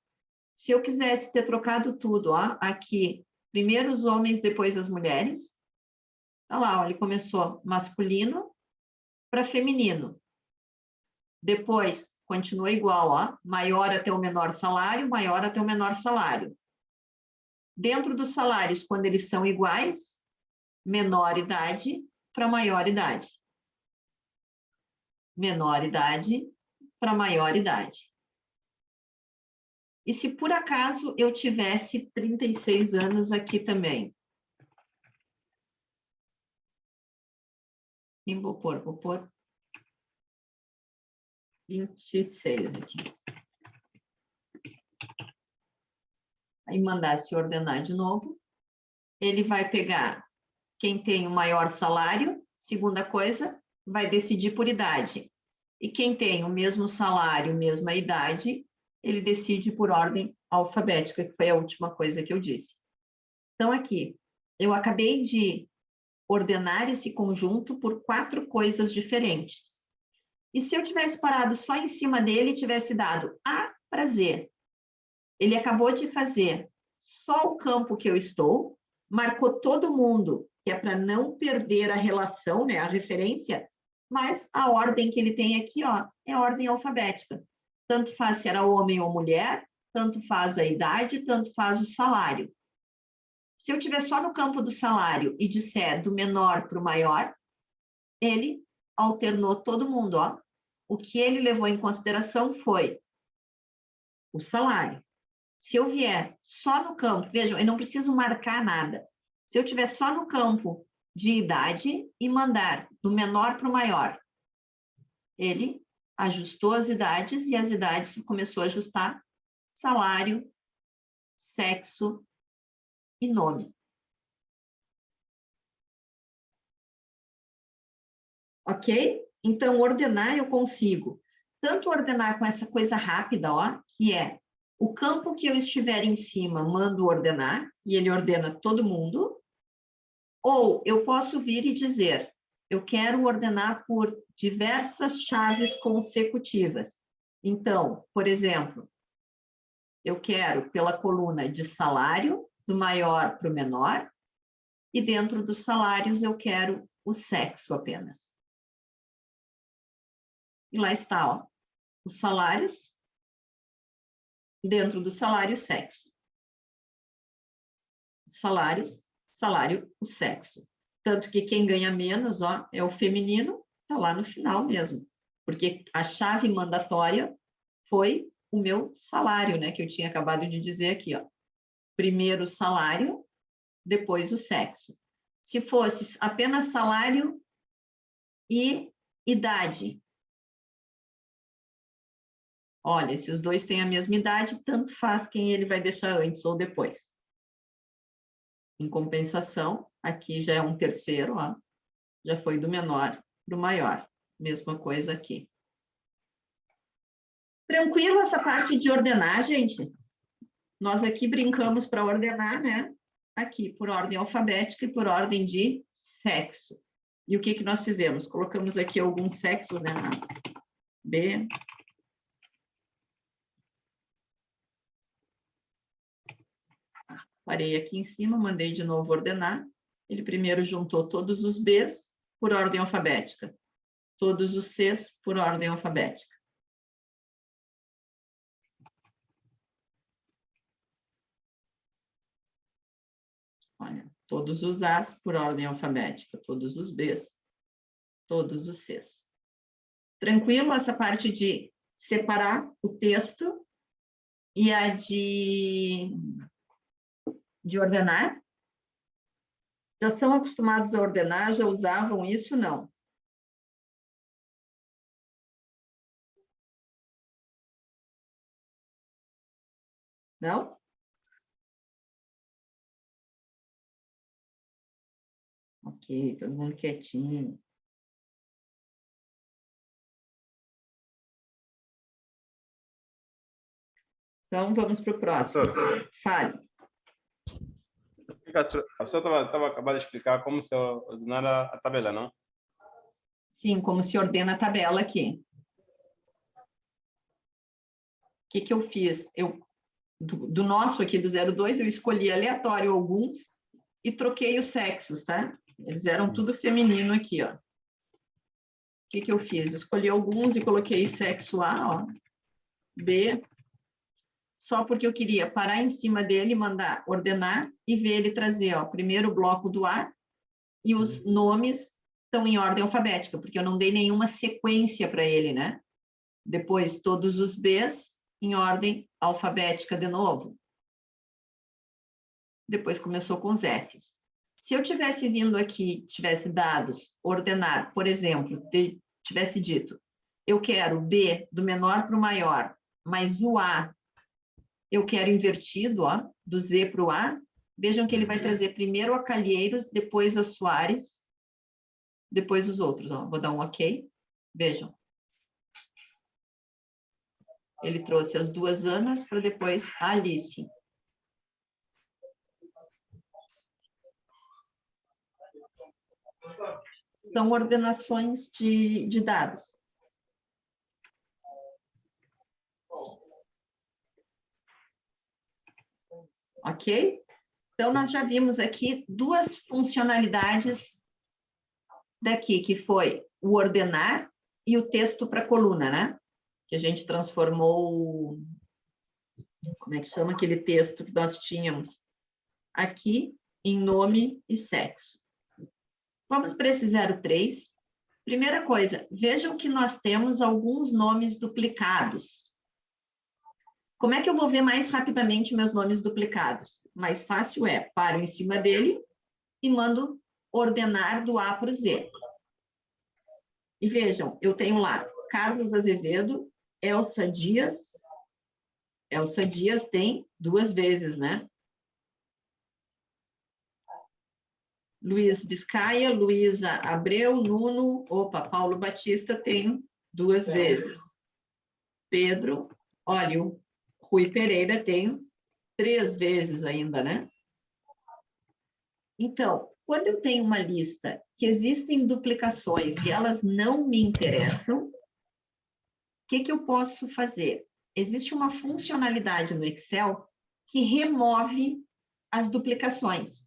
Se eu quisesse ter trocado tudo, ó, aqui, primeiro os homens, depois as mulheres. Olha lá, ó, ele começou masculino para feminino. Depois, continua igual, ó, maior até o menor salário, maior até o menor salário. Dentro dos salários, quando eles são iguais, menor idade para maior idade. Menor idade para maior idade. E se por acaso eu tivesse 36 anos aqui também? Quem vou pôr? Vou pôr 26 aqui. Aí mandasse ordenar de novo. Ele vai pegar quem tem o maior salário, segunda coisa, vai decidir por idade. E quem tem o mesmo salário, mesma idade, ele decide por ordem alfabética, que foi a última coisa que eu disse. Então, aqui, eu acabei de ordenar esse conjunto por 4 coisas diferentes. E se eu tivesse parado só em cima dele e tivesse dado A para Z, ele acabou de fazer só o campo que eu estou, marcou todo mundo, que é para não perder a relação, né, a referência, mas a ordem que ele tem aqui, ó, é a ordem alfabética. Tanto faz se era homem ou mulher, tanto faz a idade, tanto faz o salário. Se eu tiver só no campo do salário e disser do menor para o maior, ele alternou todo mundo, ó. O que ele levou em consideração foi o salário. Se eu vier só no campo, vejam, eu não preciso marcar nada. Se eu tiver só no campo de idade e mandar do menor para o maior, ele ajustou as idades e as idades começou a ajustar salário, sexo e nome. Ok? Então, ordenar eu consigo tanto ordenar com essa coisa rápida, ó, que é o campo que eu estiver em cima, mando ordenar, e ele ordena todo mundo, ou eu posso vir e dizer, eu quero ordenar por diversas chaves consecutivas. Então, por exemplo, eu quero pela coluna de salário, do maior para o menor, e dentro dos salários eu quero o sexo apenas. E lá está, ó, os salários, dentro do salário, sexo. Salários, salário, o sexo. Tanto que quem ganha menos, ó, é o feminino, está lá no final mesmo. Porque a chave mandatória foi o meu salário, né? Que eu tinha acabado de dizer aqui, ó. Primeiro o salário, depois o sexo. Se fosse apenas salário e idade. Olha, esses dois têm a mesma idade, tanto faz quem ele vai deixar antes ou depois. Em compensação, aqui já é um terceiro, ó, já foi do menor para o maior. Mesma coisa aqui. Tranquilo essa parte de ordenar, gente? Nós aqui brincamos para ordenar, né? Aqui, por ordem alfabética e por ordem de sexo. E o que que nós fizemos? Colocamos aqui alguns sexos, né? B. Parei aqui em cima, mandei de novo ordenar. Ele primeiro juntou todos os Bs por ordem alfabética. Todos os Cs por ordem alfabética. Olha, todos os As por ordem alfabética, todos os Bs, todos os Cs. Tranquilo essa parte de separar o texto e a de ordenar? Já são acostumados a ordenar? Já usavam isso? Não. Não? Ok, todo mundo quietinho. Então, vamos para o próximo. Fale. A senhora estava acabando de explicar como se ordenar a tabela, não? Sim, como se ordena a tabela aqui. O que que eu fiz? Do nosso aqui, do 02, eu escolhi aleatório alguns e troquei os sexos, tá? Eles eram tudo feminino aqui, ó. O que que eu fiz? Escolhi alguns e coloquei sexo A, ó, B, só porque eu queria parar em cima dele, mandar ordenar e ver ele trazer, ó, primeiro o bloco do A e os nomes estão em ordem alfabética, porque eu não dei nenhuma sequência para ele, né? Depois, todos os Bs em ordem alfabética de novo. Depois começou com os Fs. Se eu tivesse vindo aqui, tivesse dados, ordenar, por exemplo, tivesse dito, eu quero B do menor para o maior, mas o A eu quero invertido, ó, do Z para o A, vejam que ele vai trazer primeiro a Calheiros, depois a Soares, depois os outros, ó. Vou dar um OK. Vejam. Ele trouxe as duas Anas para depois a Alice. São ordenações de dados. Ok? Então, nós já vimos aqui duas funcionalidades daqui, que foi o ordenar e o texto para coluna, né? Que a gente transformou, como é que chama aquele texto que nós tínhamos aqui, em nome e sexo. Vamos para esse 03. Primeira coisa, vejam que nós temos alguns nomes duplicados. Como é que eu vou ver mais rapidamente meus nomes duplicados? Mais fácil é, paro em cima dele e mando ordenar do A para o Z. E vejam, eu tenho lá Carlos Azevedo, Elsa Dias. Elsa Dias tem duas vezes, né? Luiz Biscaia, Luísa Abreu, Nuno, Paulo Batista tem duas vezes. Pedro, olha, o Rui Pereira tem 3 vezes ainda, né? Então, Quando eu tenho uma lista que existem duplicações e elas não me interessam, o que eu posso fazer? Existe uma funcionalidade no Excel que remove as duplicações.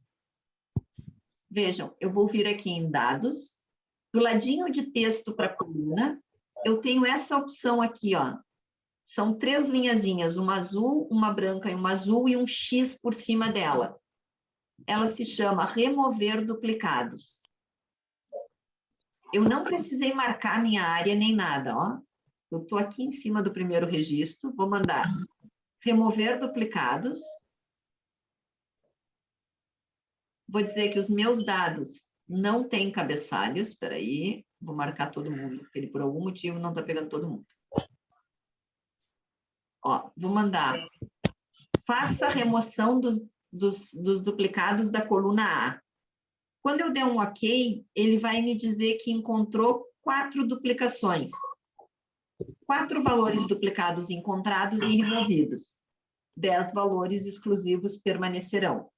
Vejam, eu vou vir aqui em dados, do ladinho de texto para coluna, eu tenho essa opção aqui, ó. São 3 linhazinhas, uma azul, uma branca e uma azul e um X por cima dela. Ela se chama remover duplicados. Eu não precisei marcar minha área nem nada, ó. Eu estou aqui em cima do primeiro registro, vou mandar remover duplicados. Vou dizer que os meus dados não têm cabeçalhos, espera aí, vou marcar todo mundo, porque ele por algum motivo não está pegando todo mundo. Ó, vou mandar, faça a remoção dos duplicados da coluna A. Quando eu der um OK, ele vai me dizer que encontrou 4 duplicações. 4 valores duplicados encontrados e removidos. 10 valores exclusivos permanecerão.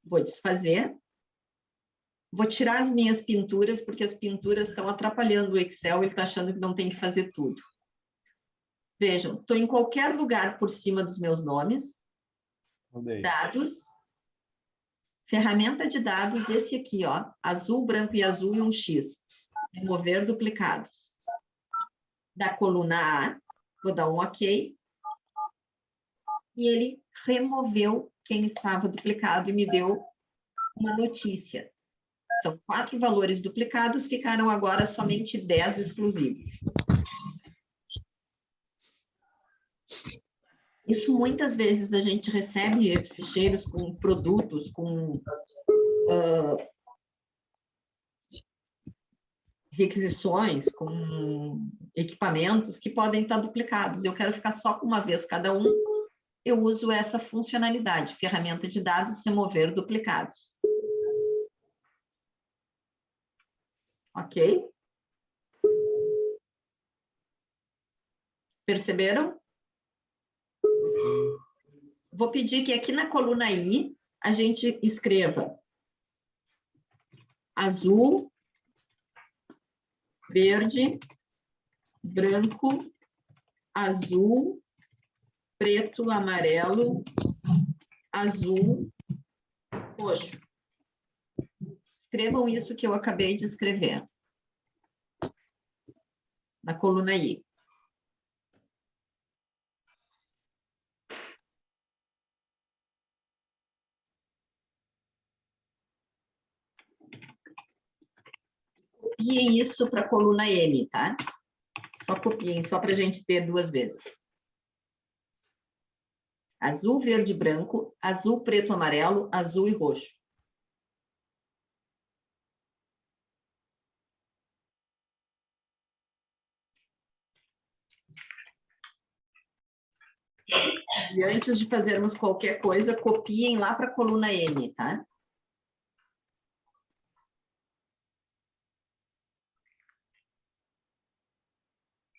Vou desfazer. Vou tirar as minhas pinturas, porque as pinturas estão atrapalhando o Excel, ele está achando que não tem que fazer tudo. Vejam, estou em qualquer lugar por cima dos meus nomes. Dados. Ferramenta de dados, esse aqui, ó. Azul, branco e azul e um X. Remover duplicados. Da coluna A, vou dar um OK. E ele removeu quem estava duplicado e me deu uma notícia. São 4 valores duplicados, ficaram agora somente 10 exclusivos. Isso muitas vezes a gente recebe ficheiros com produtos, com requisições, com equipamentos que podem estar duplicados. Eu quero ficar só com uma vez cada um. Eu uso essa funcionalidade, ferramenta de dados, remover duplicados. Ok? Perceberam? Vou pedir que aqui na coluna I, a gente escreva azul, verde, branco, azul, preto, amarelo, azul, roxo. Escrevam isso que eu acabei de escrever. Na coluna I. Copiem isso para a coluna M, tá? Só copiem, só para a gente ter 2 vezes. Azul, verde, branco, azul, preto, amarelo, azul e roxo. E antes de fazermos qualquer coisa, copiem lá para a coluna M, tá?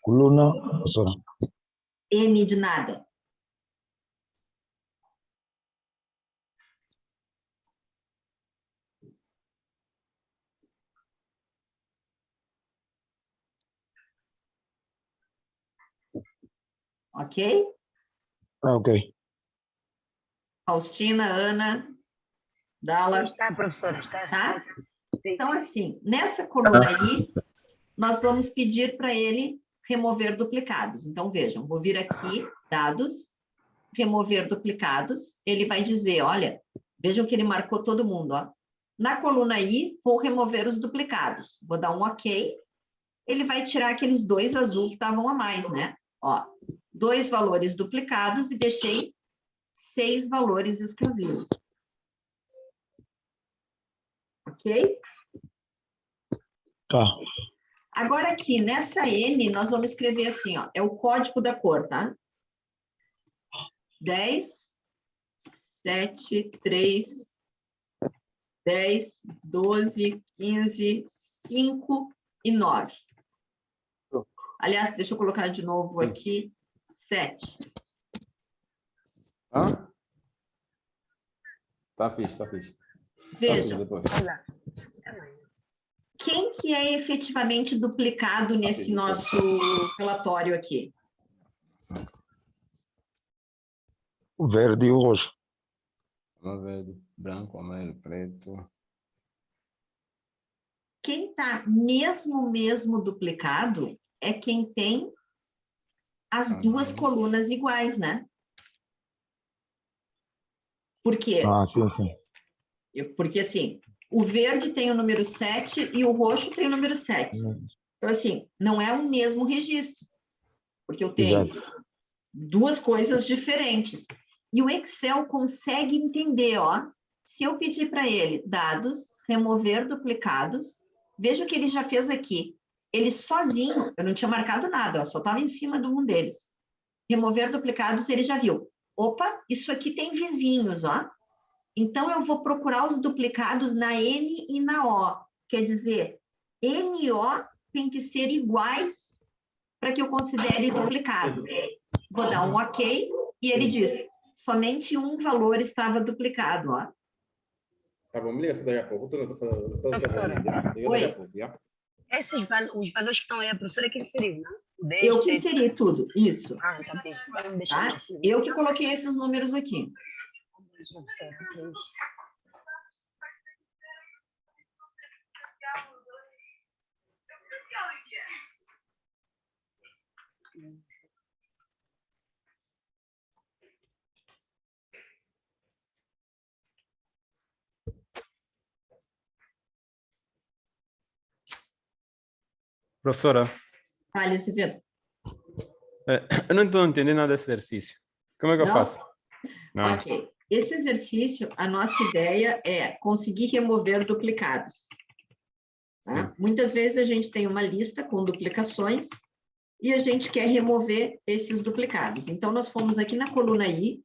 Coluna, professora. M de nada. Ok? Ok. Faustina, Ana, Dala. Está, professora, está. Tá? Então, assim, nessa coluna aí, nós vamos pedir para ele remover duplicados. Então, vejam, vou vir aqui, dados, remover duplicados. Ele vai dizer, olha, vejam que ele marcou todo mundo, ó. Na coluna I, vou remover os duplicados. Vou dar um OK. Ele vai tirar aqueles 2 azul que estavam a mais, né? Ó, 2 valores duplicados e deixei 6 valores exclusivos. Ok? Tá. Agora aqui, nessa N, nós vamos escrever assim, ó, é o código da cor, tá? 10, 7, 3, 10, 12, 15, 5 e 9. Aliás, deixa eu colocar de novo aqui, 7. Hã? Tá fixe, tá fixe. Tá fixe Veja, depois. Vai lá. quem que é efetivamente duplicado nesse nosso relatório aqui? O verde e o roxo. Vamos ver, branco, amarelo, preto. Quem está mesmo duplicado é quem tem as duas colunas iguais, né? Por quê? Ah, sim, sim. Porque, assim, o verde tem o número 7 e o roxo tem o número 7. Então, assim, não é o mesmo registro, porque eu tenho Exato. duas coisas diferentes. E o Excel consegue entender, ó, se eu pedir para ele dados, remover duplicados, veja o que ele já fez aqui. Ele sozinho, eu não tinha marcado nada, ó, só estava em cima de um deles. Remover duplicados, ele já viu. Opa, isso aqui tem vizinhos, ó. Então, eu vou procurar os duplicados na N e na O. Quer dizer, N e O tem que ser iguais para que eu considere duplicado. Vou dar um OK e ele diz, somente um valor estava duplicado, ó. Tá bom, me liga só daqui a pouco. Eu tô falando. Professora. Oi. Daqui a pouco, já? Os valores que estão aí, a professora que inseriu, né? O 10, Eu que 7. inseri tudo, isso. Ah, tá bem. Vamos deixar Tá? assim. Eu que coloquei esses números aqui. 1, 7, 3. Professora, Olha, você vê. eu não estou entendendo nada desse exercício. Como é que eu Não? faço? Não. Ok. Esse exercício, a nossa ideia é conseguir remover duplicados. Tá? Muitas vezes a gente tem uma lista com duplicações e a gente quer remover esses duplicados. Então, nós fomos aqui na coluna I,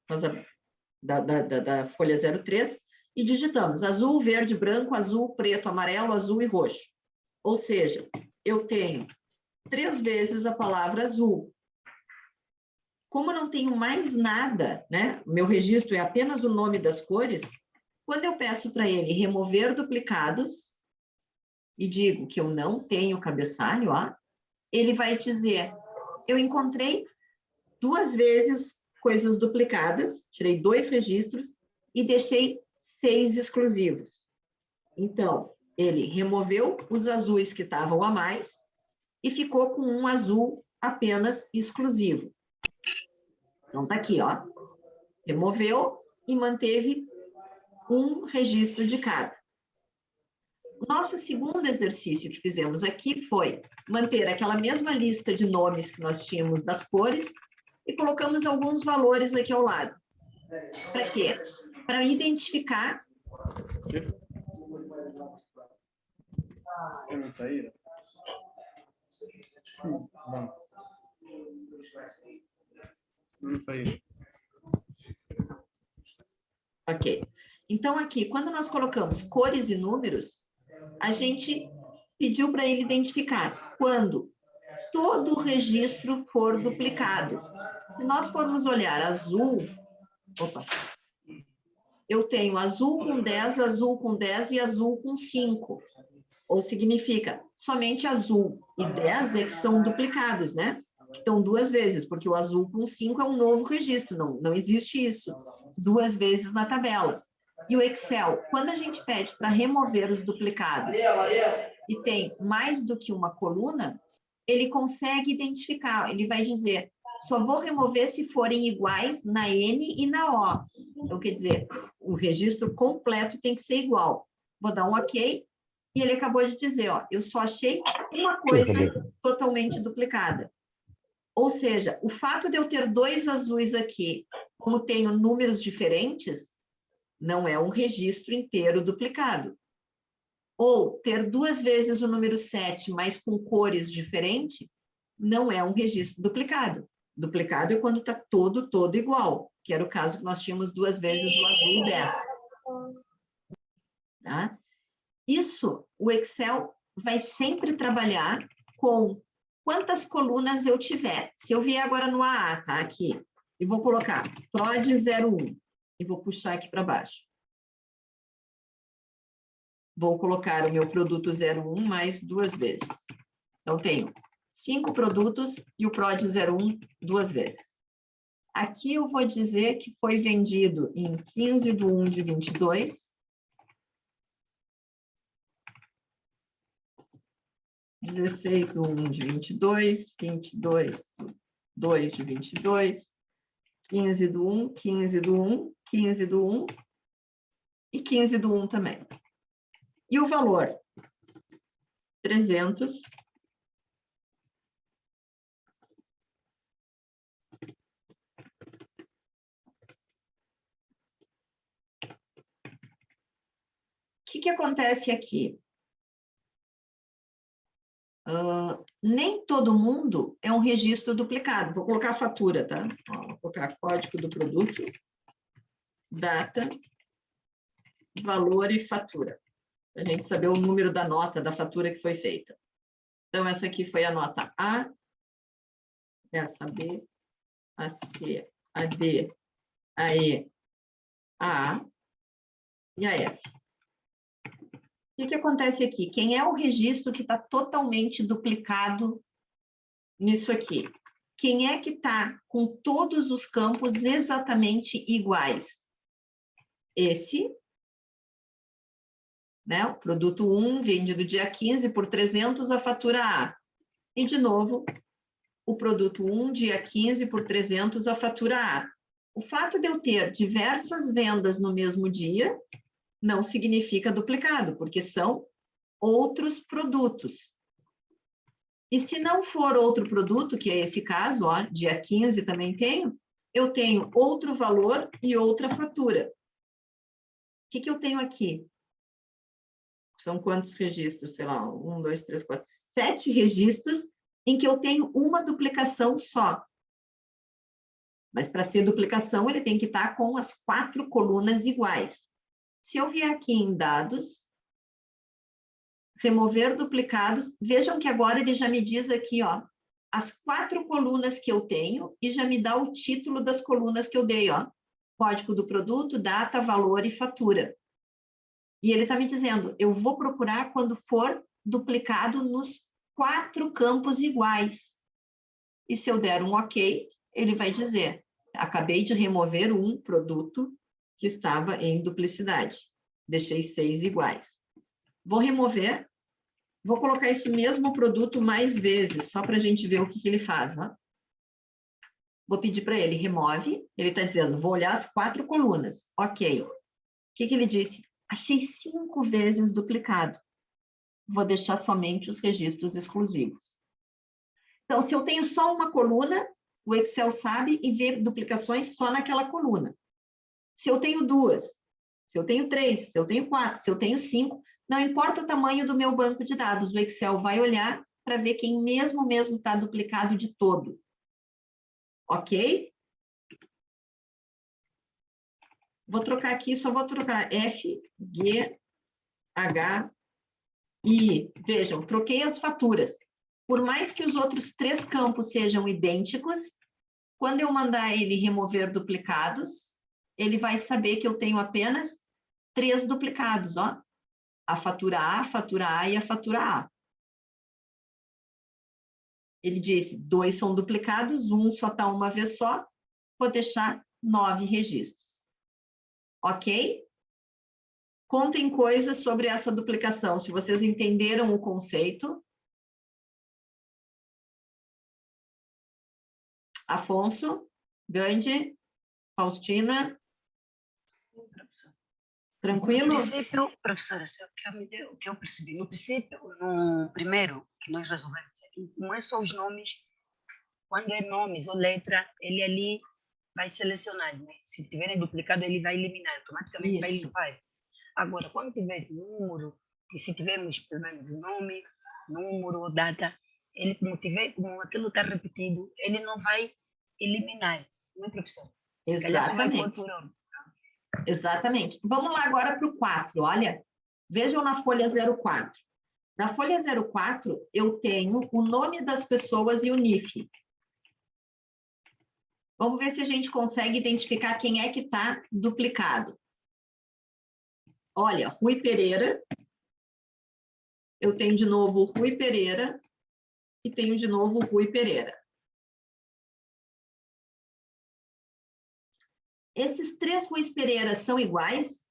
da folha 03, e digitamos azul, verde, branco, azul, preto, amarelo, azul e roxo. Ou seja, eu tenho 3 vezes a palavra azul. Como eu não tenho mais nada, né? Meu registro é apenas o nome das cores, quando eu peço para ele remover duplicados e digo que eu não tenho cabeçalho, ó, ele vai dizer, eu encontrei 2 vezes coisas duplicadas, tirei 2 registros e deixei 6 exclusivos. Então, ele removeu os azuis que estavam a mais e ficou com um azul apenas exclusivo. Então, tá aqui, ó. Removeu e manteve um registro de cada. O nosso segundo exercício que fizemos aqui foi manter aquela mesma lista de nomes que nós tínhamos das cores e colocamos alguns valores aqui ao lado. Para quê? Para identificar... Não saíram? Sim, vamos. Não saíram. Ok. Então, aqui, quando nós colocamos cores e números, a gente pediu para ele identificar quando todo o registro for duplicado. Se nós formos olhar azul, opa, eu tenho azul com 10 e azul com 5. Ou significa, somente azul e 10 é que são duplicados, né? Que estão 2 vezes, porque o azul com 5 é um novo registro, não existe isso 2 vezes na tabela. E o Excel, quando a gente pede para remover os duplicados e tem mais do que uma coluna, ele consegue identificar, ele vai dizer, só vou remover se forem iguais na N e na O. Então, quer dizer, o registro completo tem que ser igual. Vou dar um OK, e ele acabou de dizer, ó, eu só achei uma coisa totalmente duplicada. Ou seja, o fato de eu ter 2 azuis aqui, como tenho números diferentes, não é um registro inteiro duplicado. Ou ter 2 vezes o número 7, mas com cores diferentes, não é um registro duplicado. Duplicado é quando está todo igual, que era o caso que nós tínhamos 2 vezes o azul 10. Tá? Isso, o Excel vai sempre trabalhar com quantas colunas eu tiver. Se eu vier agora no AA, tá? Aqui, e vou colocar PROD 01, e vou puxar aqui para baixo. vou colocar o meu produto 01 mais 2 vezes. Então, tenho 5 produtos e o PROD 01 2 vezes. Aqui eu vou dizer que foi vendido em 15/1/22, 16/1/22, 22/2/22, 15/1, 15/1, 15/1 e 15/1 também. E o valor? 300. O que acontece aqui? Nem todo mundo é um registro duplicado. Vou colocar a fatura, tá? Ó, vou colocar código do produto, data, valor e fatura. Para a gente saber o número da nota da fatura que foi feita. Então, essa aqui foi a nota A, essa B, a C, a D, a E, a A e a F. O que acontece aqui? Quem é o registro que está totalmente duplicado nisso aqui? Quem é que está com todos os campos exatamente iguais? Esse, né? O produto 1, vendido dia 15 por 300, a fatura A. E, de novo, o produto 1, dia 15 por 300, a fatura A. O fato de eu ter diversas vendas no mesmo dia não significa duplicado, porque são outros produtos. E se não for outro produto, que é esse caso, ó, dia 15 também tenho, eu tenho outro valor e outra fatura. O que eu tenho aqui? São quantos registros? Sei lá, 1, 2, 3, 4, 7 registros em que eu tenho uma duplicação só. Mas para ser duplicação, ele tem que estar com as 4 colunas iguais. Se eu vier aqui em dados, remover duplicados, vejam que agora ele já me diz aqui, ó, as 4 colunas que eu tenho e já me dá o título das colunas que eu dei, ó. Código do produto, data, valor e fatura. E ele está me dizendo, eu vou procurar quando for duplicado nos 4 campos iguais. E se eu der um OK, ele vai dizer, acabei de remover um produto que estava em duplicidade. Deixei 6 iguais. Vou remover, vou colocar esse mesmo produto mais vezes, só para a gente ver o que ele faz. Ó. Vou pedir para ele, remove. Ele está dizendo, vou olhar as 4 colunas. OK. O que ele disse? Achei 5 vezes duplicado. Vou deixar somente os registros exclusivos. Então, se eu tenho só uma coluna, o Excel sabe e vê duplicações só naquela coluna. Se eu tenho 2, se eu tenho 3, se eu tenho 4, se eu tenho 5, não importa o tamanho do meu banco de dados, o Excel vai olhar para ver quem mesmo está duplicado de todo. Ok? Vou trocar aqui, só vou trocar F, G, H, I. Vejam, troquei as faturas. Por mais que os outros 3 campos sejam idênticos, quando eu mandar ele remover duplicados, ele vai saber que eu tenho apenas 3 duplicados, ó. A fatura A e a fatura A. Ele disse, 2 são duplicados, 1 só está uma vez só, vou deixar 9 registros. Ok? Contem coisas sobre essa duplicação, se vocês entenderam o conceito. Afonso, Gandhi, Faustina. Tranquilo? No princípio, professora, o que eu percebi, no princípio, no primeiro que nós resolvemos aqui, não é só os nomes, quando é nomes ou letra, ele ali vai selecionar, né? Se tiverem duplicado, ele vai eliminar, automaticamente vai limpar. Agora, quando tiver número, e se tivermos pelo menos nome, número ou data, ele como aquilo está repetido, ele não vai eliminar, não é, professor? Se calhar só vai pôr por ordem. Exatamente. Vamos lá agora para o 4, olha. Vejam na folha 04. Na folha 04, eu tenho o nome das pessoas e o NIF. Vamos ver se a gente consegue identificar quem é que está duplicado. Olha, Rui Pereira eu tenho de novo o Rui Pereira e tenho de novo o Rui Pereira. Esses 3 Ruis Pereira são iguais?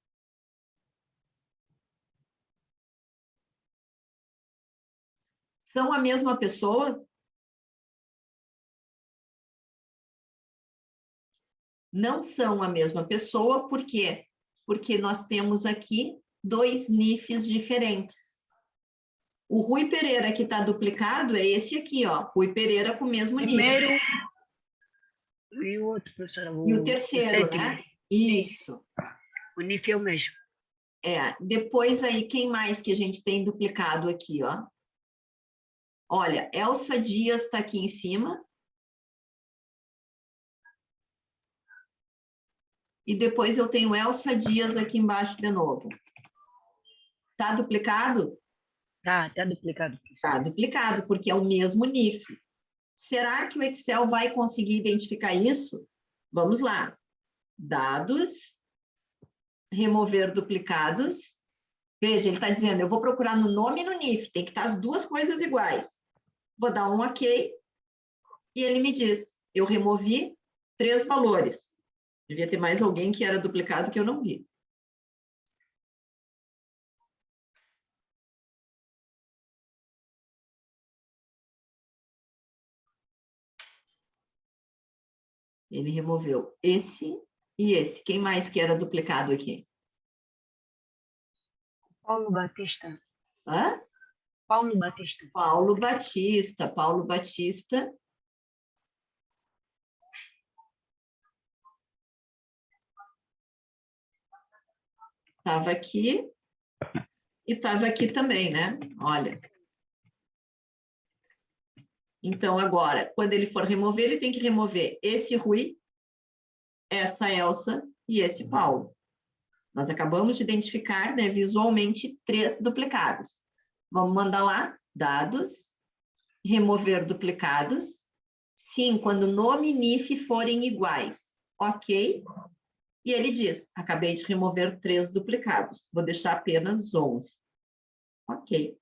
São a mesma pessoa? Não são a mesma pessoa, por quê? Porque nós temos aqui 2 NIFs diferentes. O Rui Pereira que está duplicado é esse aqui, ó. Rui Pereira com o mesmo NIF. Primeiro e o outro, professora. E o terceiro, sétimo. né? Isso. O NIF é o mesmo. Depois aí, quem mais que a gente tem duplicado aqui, ó? Olha, Elsa Dias está aqui em cima. E depois eu tenho Elsa Dias aqui embaixo de novo. Tá duplicado? Tá duplicado. Tá duplicado, porque é o mesmo NIF. Será que o Excel vai conseguir identificar isso? Vamos lá. Dados, remover duplicados. Veja, ele está dizendo, eu vou procurar no nome e no NIF, tem que estar as 2 coisas iguais. Vou dar um OK, e ele me diz, eu removi 3 valores. Devia ter mais alguém que era duplicado que eu não vi. Ele removeu esse e esse. Quem mais que era duplicado aqui? Paulo Batista. Hã? Paulo Batista. Paulo Batista. Paulo Batista. Estava aqui e estava aqui também, né? Olha. Então, agora, quando ele for remover, ele tem que remover esse Rui, essa Elsa e esse Paulo. Nós acabamos de identificar, né, visualmente 3 duplicados. Vamos mandar lá, dados, remover duplicados. Sim, quando nome e NIF forem iguais. OK. E ele diz, acabei de remover 3 duplicados. Vou deixar apenas 11. OK.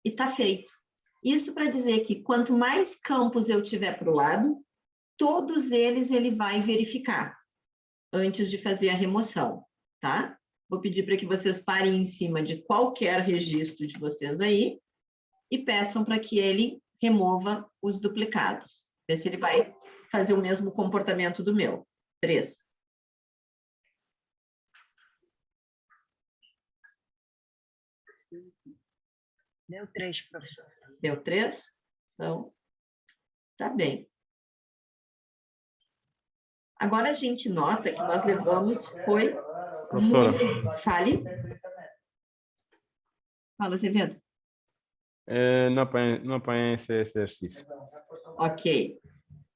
E está feito. Isso para dizer que quanto mais campos eu tiver para o lado, todos eles ele vai verificar antes de fazer a remoção, tá? Vou pedir para que vocês parem em cima de qualquer registro de vocês aí e peçam para que ele remova os duplicados. Ver se ele vai fazer o mesmo comportamento do meu. 3. Deu 3, professor. Deu 3? Então, tá bem. Agora a gente nota que nós levamos, foi... Professora. Fale. Fala, Azevedo. Não apanhei esse exercício. OK.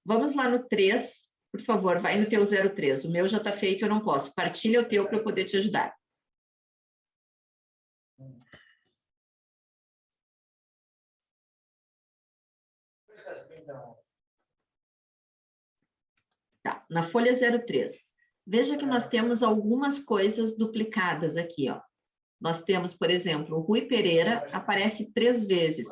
Vamos lá no 3. Por favor, vai no teu 03. O meu já está feito, eu não posso. Partilha o teu para eu poder te ajudar. Tá, na folha 03. Veja que nós temos algumas coisas duplicadas aqui, ó. Nós temos, por exemplo, o Rui Pereira aparece 3 vezes.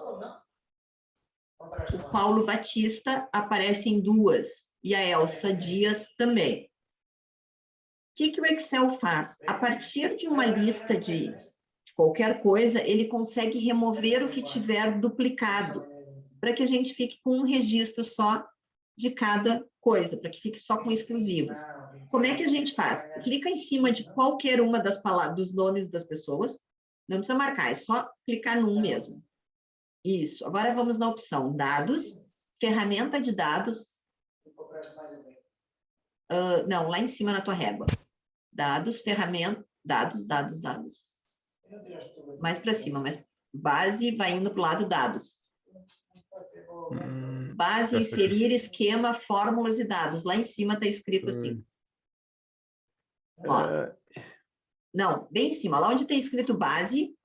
O Paulo Batista aparece em 2. E a Elsa Dias também. O que o Excel faz? A partir de uma lista de qualquer coisa, ele consegue remover o que tiver duplicado, para que a gente fique com um registro só de cada coisa, para que fique só com exclusivos. Como é que a gente faz? Clica em cima de qualquer uma das palavras, dos nomes das pessoas, não precisa marcar, é só clicar num mesmo. Isso. Agora vamos na opção dados, ferramenta de dados. Não, lá em cima na tua régua. Dados, ferramenta, dados. Mais para cima, mas base vai indo para o lado dados. Base, inserir, esquema, fórmulas e dados. Lá em cima está escrito assim. Ó. Não, bem em cima. Lá onde tem escrito base.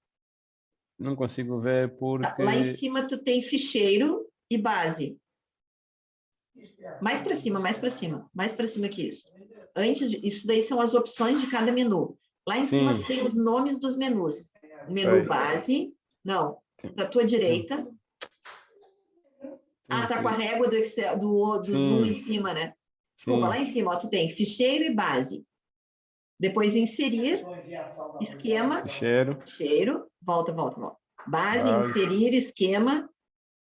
Não consigo ver porque... Lá em cima tu tem ficheiro e base. Mais para cima, mais para cima. Mais para cima que isso. Isso daí são as opções de cada menu. Lá em cima tu tem os nomes dos menus. Menu Aí. base. Não, para a tua direita. Ah, tá com a régua do Excel, do Zoom em cima, né? Desculpa, Sim. lá em cima, ó, tu tem ficheiro e base. Depois inserir, esquema, Ficheiro. ficheiro, volta. Base, Base. inserir, esquema,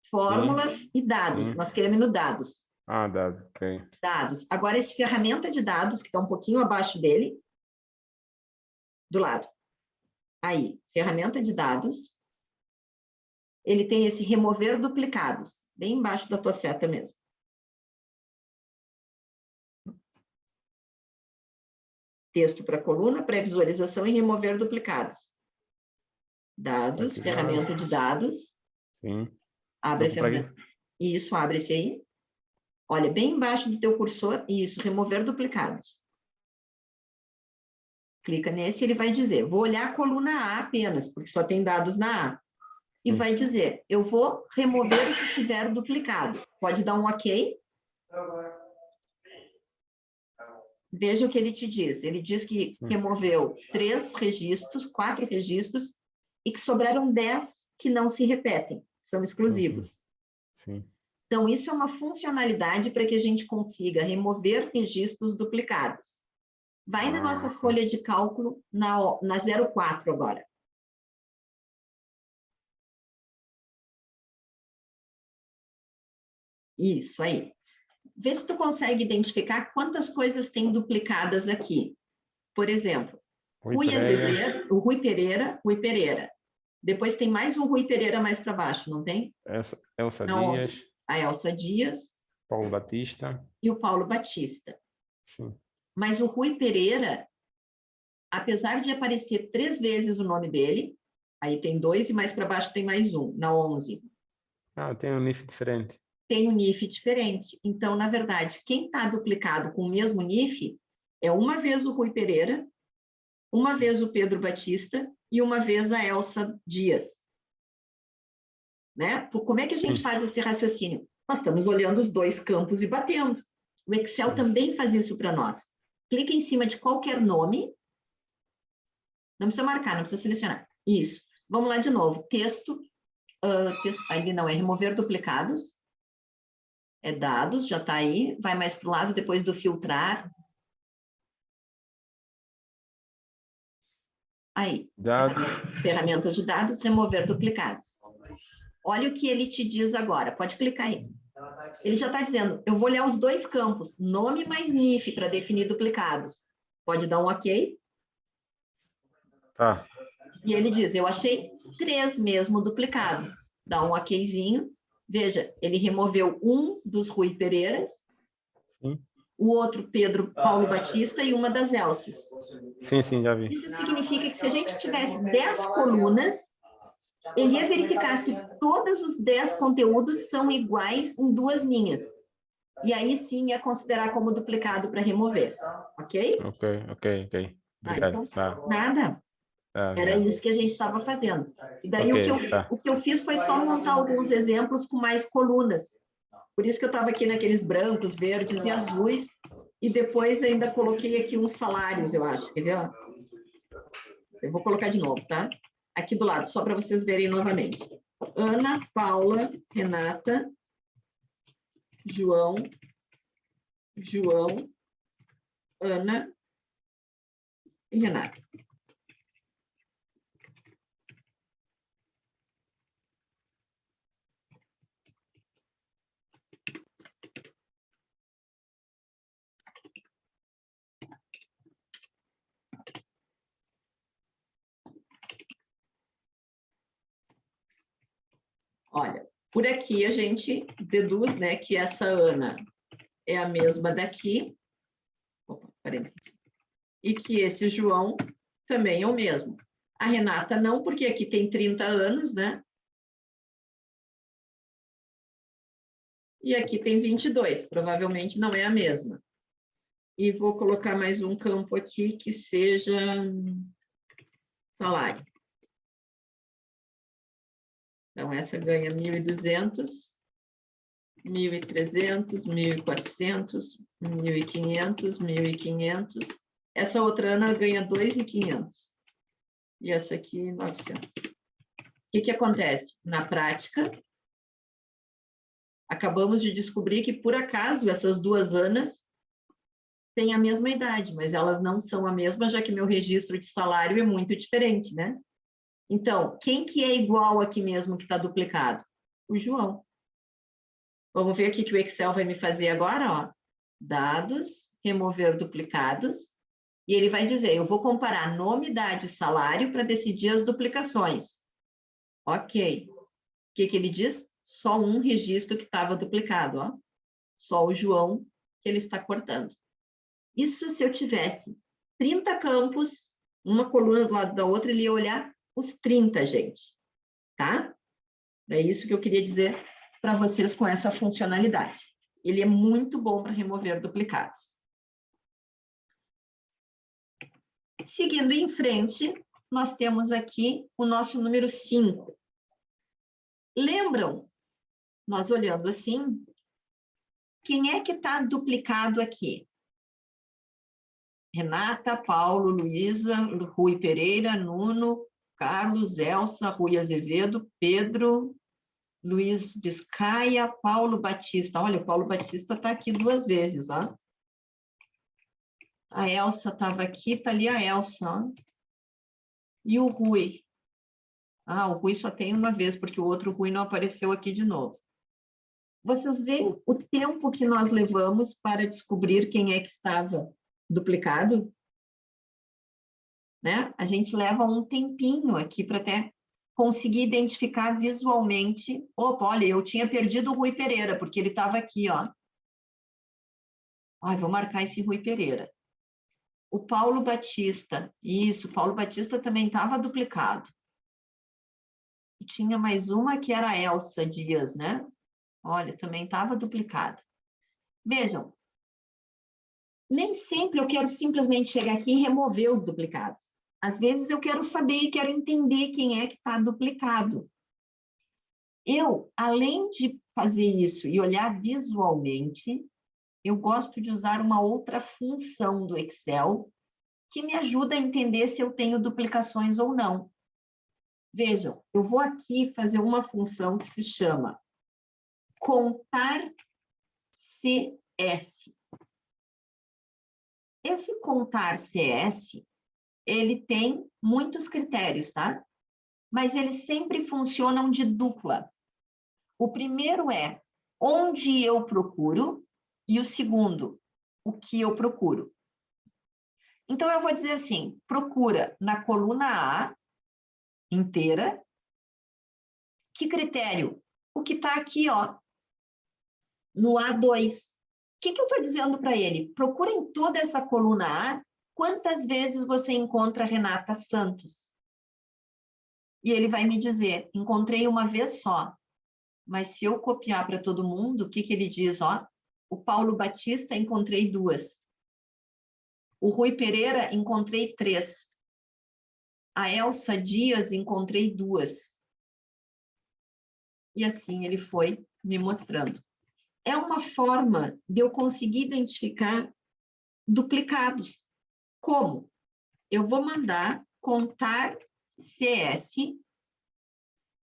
fórmulas e dados. Sim. Nós queremos no dados. Ah, dado. Ok. Dados. Agora, esse ferramenta de dados, que está um pouquinho abaixo dele, do lado. Aí, ferramenta de dados. Ele tem esse remover duplicados, bem embaixo da tua seta mesmo. Texto para coluna, pré-visualização e remover duplicados. Dados, Aqui, ferramenta de dados. Sim. Abre a Então, pra ferramenta. Isso, abre esse aí. Olha, bem embaixo do teu cursor, isso, remover duplicados. Clica nesse, ele vai dizer, vou olhar a coluna A apenas, porque só tem dados na A. E vai dizer, eu vou remover o que tiver duplicado. Pode dar um OK. Veja o que ele te diz. Ele diz que removeu 4 registros, e que sobraram 10 que não se repetem, são exclusivos. Sim. Então, isso é uma funcionalidade para que a gente consiga remover registros duplicados. Vai na nossa folha de cálculo, na 04 agora. Isso aí. Vê se tu consegue identificar quantas coisas tem duplicadas aqui. Por exemplo, Rui Azevedo, o Rui Pereira. Depois tem mais um Rui Pereira mais para baixo, não tem? Elsa Não, Dias. A Elsa Dias. Paulo Batista. E o Paulo Batista. Sim. Mas o Rui Pereira, apesar de aparecer 3 vezes o nome dele, aí tem 2 e mais para baixo tem mais um, na 11. Ah, tem um NIF diferente. Tem um NIF diferente. Então, na verdade, quem está duplicado com o mesmo NIF é uma vez o Rui Pereira, uma vez o Pedro Batista e uma vez a Elsa Dias. Né? Como é que a gente faz esse raciocínio? Nós estamos olhando os 2 campos e batendo. O Excel também faz isso para nós. Clica em cima de qualquer nome. Não precisa marcar, não precisa selecionar. Isso. Vamos lá de novo. Texto. Ali não, é remover duplicados. É dados, já está aí. Vai mais para o lado, depois do filtrar. Aí. Dados. Ferramentas de dados, remover duplicados. Olha o que ele te diz agora. Pode clicar aí. Ele já está dizendo, eu vou olhar os 2 campos, nome mais NIF, para definir duplicados. Pode dar um OK? Tá. E ele diz, eu achei 3 mesmo duplicado. Dá um OKzinho. Veja, ele removeu um dos Rui Pereiras, o outro Paulo Batista e uma das Elsas. Sim, já vi. Isso significa que se a gente tivesse 10 colunas, ele ia verificar se todos os 10 conteúdos são iguais em 2 linhas. E aí sim ia considerar como duplicado para remover. Ok? Ok. Obrigado. Então, nada. Era isso que a gente estava fazendo. E daí o que eu fiz foi só montar alguns exemplos com mais colunas. Por isso que eu estava aqui naqueles brancos, verdes e azuis. E depois ainda coloquei aqui uns salários, eu acho. Quer ver? Eu vou colocar de novo, tá? Aqui do lado, só para vocês verem novamente. Ana, Paula, Renata, João, Ana e Renata. Olha, por aqui a gente deduz, né, que essa Ana é a mesma daqui. Opa, e que esse João também é o mesmo. A Renata não, porque aqui tem 30 anos, né? E aqui tem 22, provavelmente não é a mesma. E vou colocar mais um campo aqui que seja salário. Então, essa ganha 1.200, 1.300, 1.400, 1.500, 1.500. Essa outra Ana ganha 2.500. e essa aqui 900. O que acontece? Na prática, acabamos de descobrir que, por acaso, essas duas Anas têm a mesma idade, mas elas não são a mesma, já que meu registro de salário é muito diferente, né? Então, quem que é igual aqui mesmo que está duplicado? O João. Vamos ver o que o Excel vai me fazer agora, ó. Dados, remover duplicados, e ele vai dizer, eu vou comparar nome, idade e salário para decidir as duplicações. Ok. O que ele diz? Só um registro que estava duplicado, ó. Só o João que ele está cortando. Isso se eu tivesse 30 campos, uma coluna do lado da outra, ele ia olhar os 30, gente. Tá? É isso que eu queria dizer para vocês com essa funcionalidade. Ele é muito bom para remover duplicados. Seguindo em frente, nós temos aqui o nosso número 5. Lembram, nós olhando assim, quem é que está duplicado aqui? Renata, Paulo, Luísa, Rui Pereira, Nuno, Carlos, Elsa, Rui Azevedo, Pedro, Luiz Biscaia, Paulo Batista. Olha, o Paulo Batista está aqui 2 vezes, ó. A Elsa estava aqui, está ali a Elsa, ó. E o Rui? Ah, o Rui só tem uma vez, porque o outro Rui não apareceu aqui de novo. Vocês veem o tempo que nós levamos para descobrir quem é que estava duplicado? Né? A gente leva um tempinho aqui para até conseguir identificar visualmente. Opa, olha, eu tinha perdido o Rui Pereira, porque ele estava aqui, ó. Ai, vou marcar esse Rui Pereira. O Paulo Batista, isso, o Paulo Batista também estava duplicado. E tinha mais uma que era a Elsa Dias, né? Olha, também estava duplicada. Vejam, nem sempre eu quero simplesmente chegar aqui e remover os duplicados. Às vezes eu quero saber e quero entender quem é que está duplicado. Eu, além de fazer isso e olhar visualmente, eu gosto de usar uma outra função do Excel que me ajuda a entender se eu tenho duplicações ou não. Vejam, eu vou aqui fazer uma função que se chama contar CS. Esse contar CS, ele tem muitos critérios, tá? Mas eles sempre funcionam de dupla. O primeiro é onde eu procuro e o segundo, o que eu procuro. Então, eu vou dizer assim, procura na coluna A inteira. Que critério? O que está aqui, ó, no A2. O que eu estou dizendo para ele? Procura em toda essa coluna A quantas vezes você encontra Renata Santos. E ele vai me dizer, encontrei uma vez só. Mas se eu copiar para todo mundo, o que ele diz? Ó, o Paulo Batista, encontrei 2. O Rui Pereira, encontrei 3. A Elsa Dias, encontrei 2. E assim ele foi me mostrando. É uma forma de eu conseguir identificar duplicados. Como? Eu vou mandar contar CS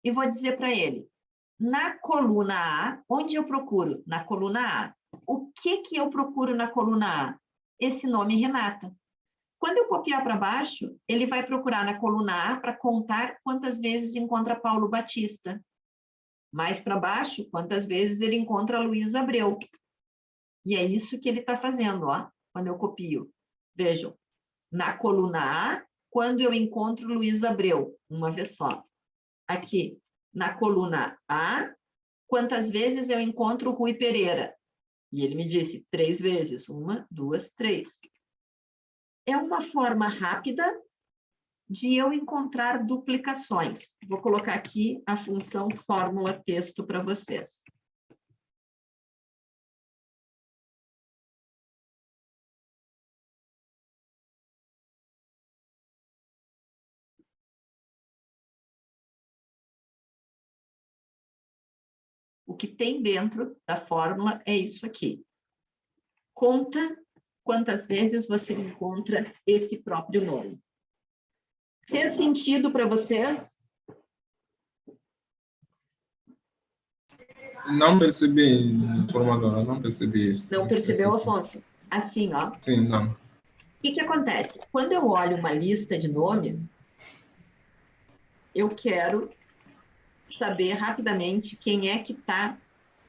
e vou dizer para ele, na coluna A, onde eu procuro? Na coluna A. O que eu procuro na coluna A? Esse nome Renata. Quando eu copiar para baixo, ele vai procurar na coluna A para contar quantas vezes encontra Paulo Batista. Mais para baixo, quantas vezes ele encontra Luiz Abreu. E é isso que ele está fazendo, ó, quando eu copio. Vejam, na coluna A, quando eu encontro Luiz Abreu, uma vez só. Aqui, na coluna A, quantas vezes eu encontro Rui Pereira? E ele me disse 3 vezes. 1, 2, 3. É uma forma rápida de eu encontrar duplicações. Vou colocar aqui a função fórmula texto para vocês. O que tem dentro da fórmula é isso aqui. Conta quantas vezes você encontra esse próprio nome. Fez sentido para vocês? Não percebi, formadora, não percebi isso. Não percebeu, Sim. Afonso? Assim, ó. Sim, não. O que acontece? Quando eu olho uma lista de nomes, eu quero saber rapidamente quem é que está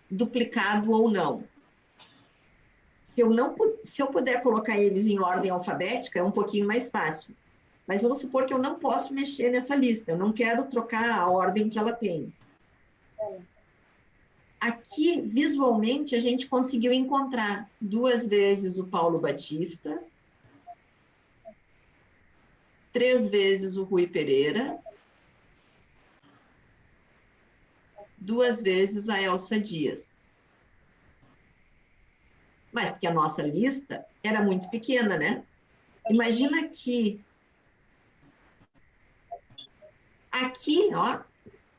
duplicado ou não. Se eu puder colocar eles em ordem alfabética, é um pouquinho mais fácil. Mas vamos supor que eu não posso mexer nessa lista, eu não quero trocar a ordem que ela tem. Aqui, visualmente, a gente conseguiu encontrar 2 vezes o Paulo Batista, 3 vezes o Rui Pereira, 2 vezes a Elsa Dias. Mas porque a nossa lista era muito pequena, né? Imagina que aqui, ó,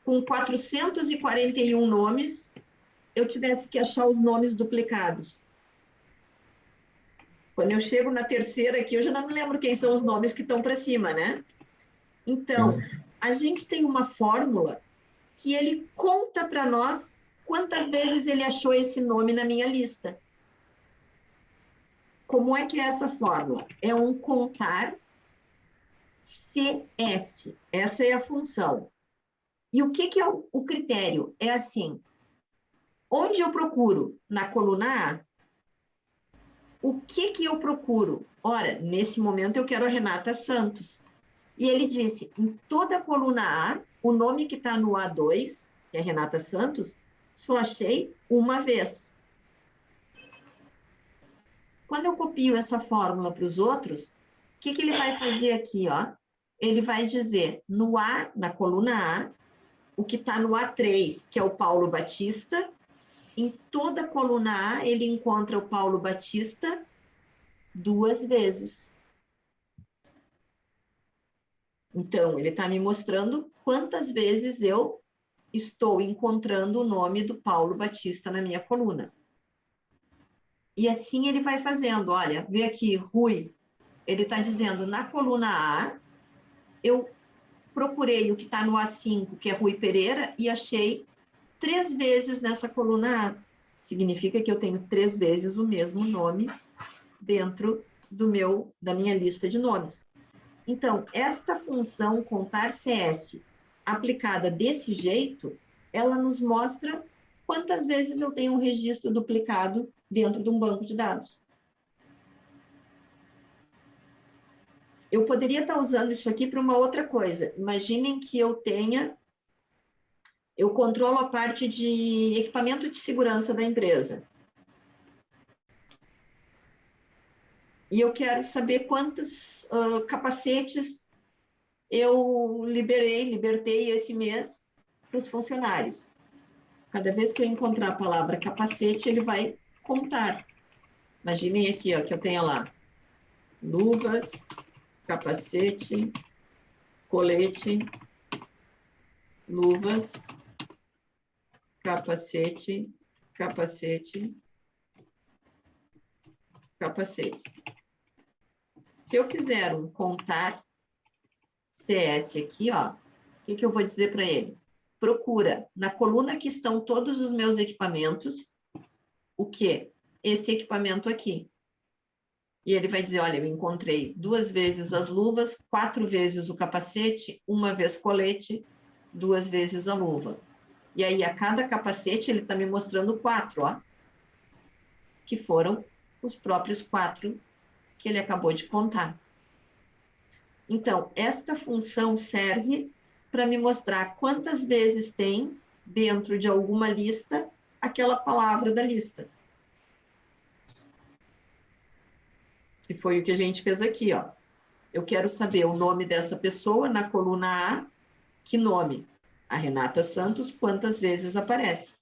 com 441 nomes, eu tivesse que achar os nomes duplicados. Quando eu chego na terceira aqui, eu já não me lembro quem são os nomes que estão para cima, né? Então, a gente tem uma fórmula que ele conta para nós quantas vezes ele achou esse nome na minha lista. Como é que é essa fórmula? É um contar CS. Essa é a função. E o que é o critério? É assim, onde eu procuro? Na coluna A. O que eu procuro? Ora, nesse momento eu quero a Renata Santos. E ele disse, em toda a coluna A, o nome que está no A2, que é Renata Santos, só achei uma vez. Quando eu copio essa fórmula para os outros, o que ele vai fazer aqui? Ó? Ele vai dizer, no A, na coluna A, o que está no A3, que é o Paulo Batista, em toda a coluna A, ele encontra o Paulo Batista 2 vezes. Então, ele está me mostrando quantas vezes eu estou encontrando o nome do Paulo Batista na minha coluna. E assim ele vai fazendo. Olha, vê aqui, Rui, ele está dizendo, na coluna A, eu procurei o que está no A5, que é Rui Pereira, e achei 3 vezes nessa coluna A. Significa que eu tenho 3 vezes o mesmo nome dentro da minha lista de nomes. Então, esta função contar CS aplicada desse jeito, ela nos mostra quantas vezes eu tenho um registro duplicado dentro de um banco de dados. Eu poderia estar usando isso aqui para uma outra coisa. Imaginem que eu controlo a parte de equipamento de segurança da empresa. E eu quero saber quantos capacetes eu libertei esse mês para os funcionários. Cada vez que eu encontrar a palavra capacete, ele vai contar. Imaginem aqui, ó, que eu tenho lá luvas, capacete, colete, luvas, capacete, capacete, capacete. Se eu fizer um contar CS aqui, ó, o que eu vou dizer para ele? Procura na coluna que estão todos os meus equipamentos, o quê? Esse equipamento aqui. E ele vai dizer, olha, eu encontrei 2 vezes as luvas, 4 vezes o capacete, 1 vez colete, 2 vezes a luva. E aí, a cada capacete, ele está me mostrando 4, ó, que foram os próprios 4 que ele acabou de contar. Então, esta função serve para me mostrar quantas vezes tem, dentro de alguma lista, aquela palavra da lista. Que foi o que a gente fez aqui, ó. Eu quero saber o nome dessa pessoa na coluna A, que nome? A Renata Santos, quantas vezes aparece?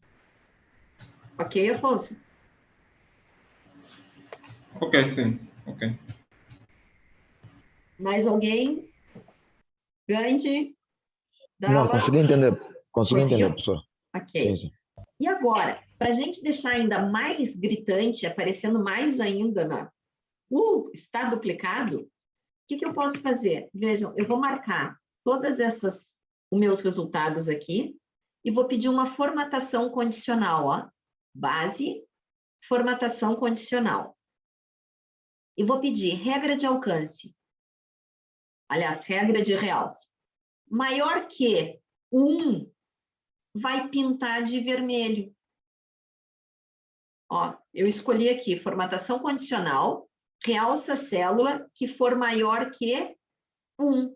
Ok, Afonso? Ok, sim. Ok. Mais alguém? Gandhi? Não, Dala? consegui entender. Consegui Conseguiu? entender, professor. Ok. Sim. E agora, para a gente deixar ainda mais gritante, aparecendo mais ainda está duplicado, que eu posso fazer? Vejam, eu vou marcar todas essas, os meus resultados aqui, e vou pedir uma formatação condicional, ó. Base, formatação condicional. E vou pedir regra de alcance. Aliás, regra de realce. Maior que 1, vai pintar de vermelho. Ó, eu escolhi aqui, formatação condicional, realça a célula que for maior que 1.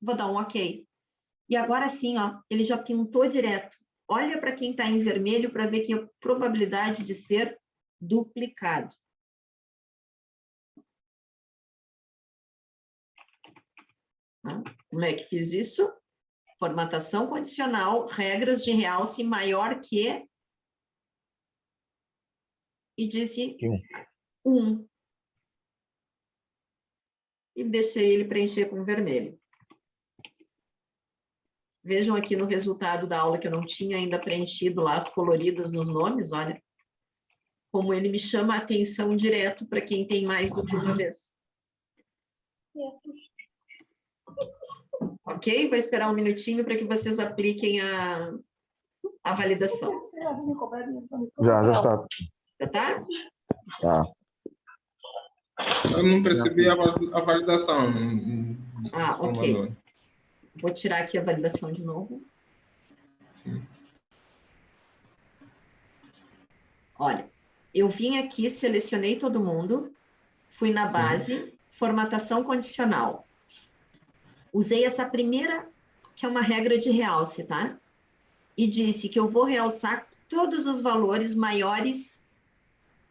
Vou dar um OK. E agora sim, ó, ele já pintou direto. Olha para quem está em vermelho para ver que a probabilidade de ser duplicado. Como é que fiz isso? Formatação condicional, regras de realce maior que... E disse 1. E deixei ele preencher com vermelho. Vejam aqui no resultado da aula que eu não tinha ainda preenchido lá as coloridas nos nomes, olha. Como ele me chama a atenção direto para quem tem mais do que uma vez. Ok? Vou esperar um minutinho para que vocês apliquem a validação. Já está. Já tá? Tá. Eu não percebi a validação. Ah, ok. Formador. Vou tirar aqui a validação de novo. Sim. Olha, eu vim aqui, selecionei todo mundo, fui na Sim. base, formatação condicional. Usei essa primeira, que é uma regra de realce, tá? E disse que eu vou realçar todos os valores maiores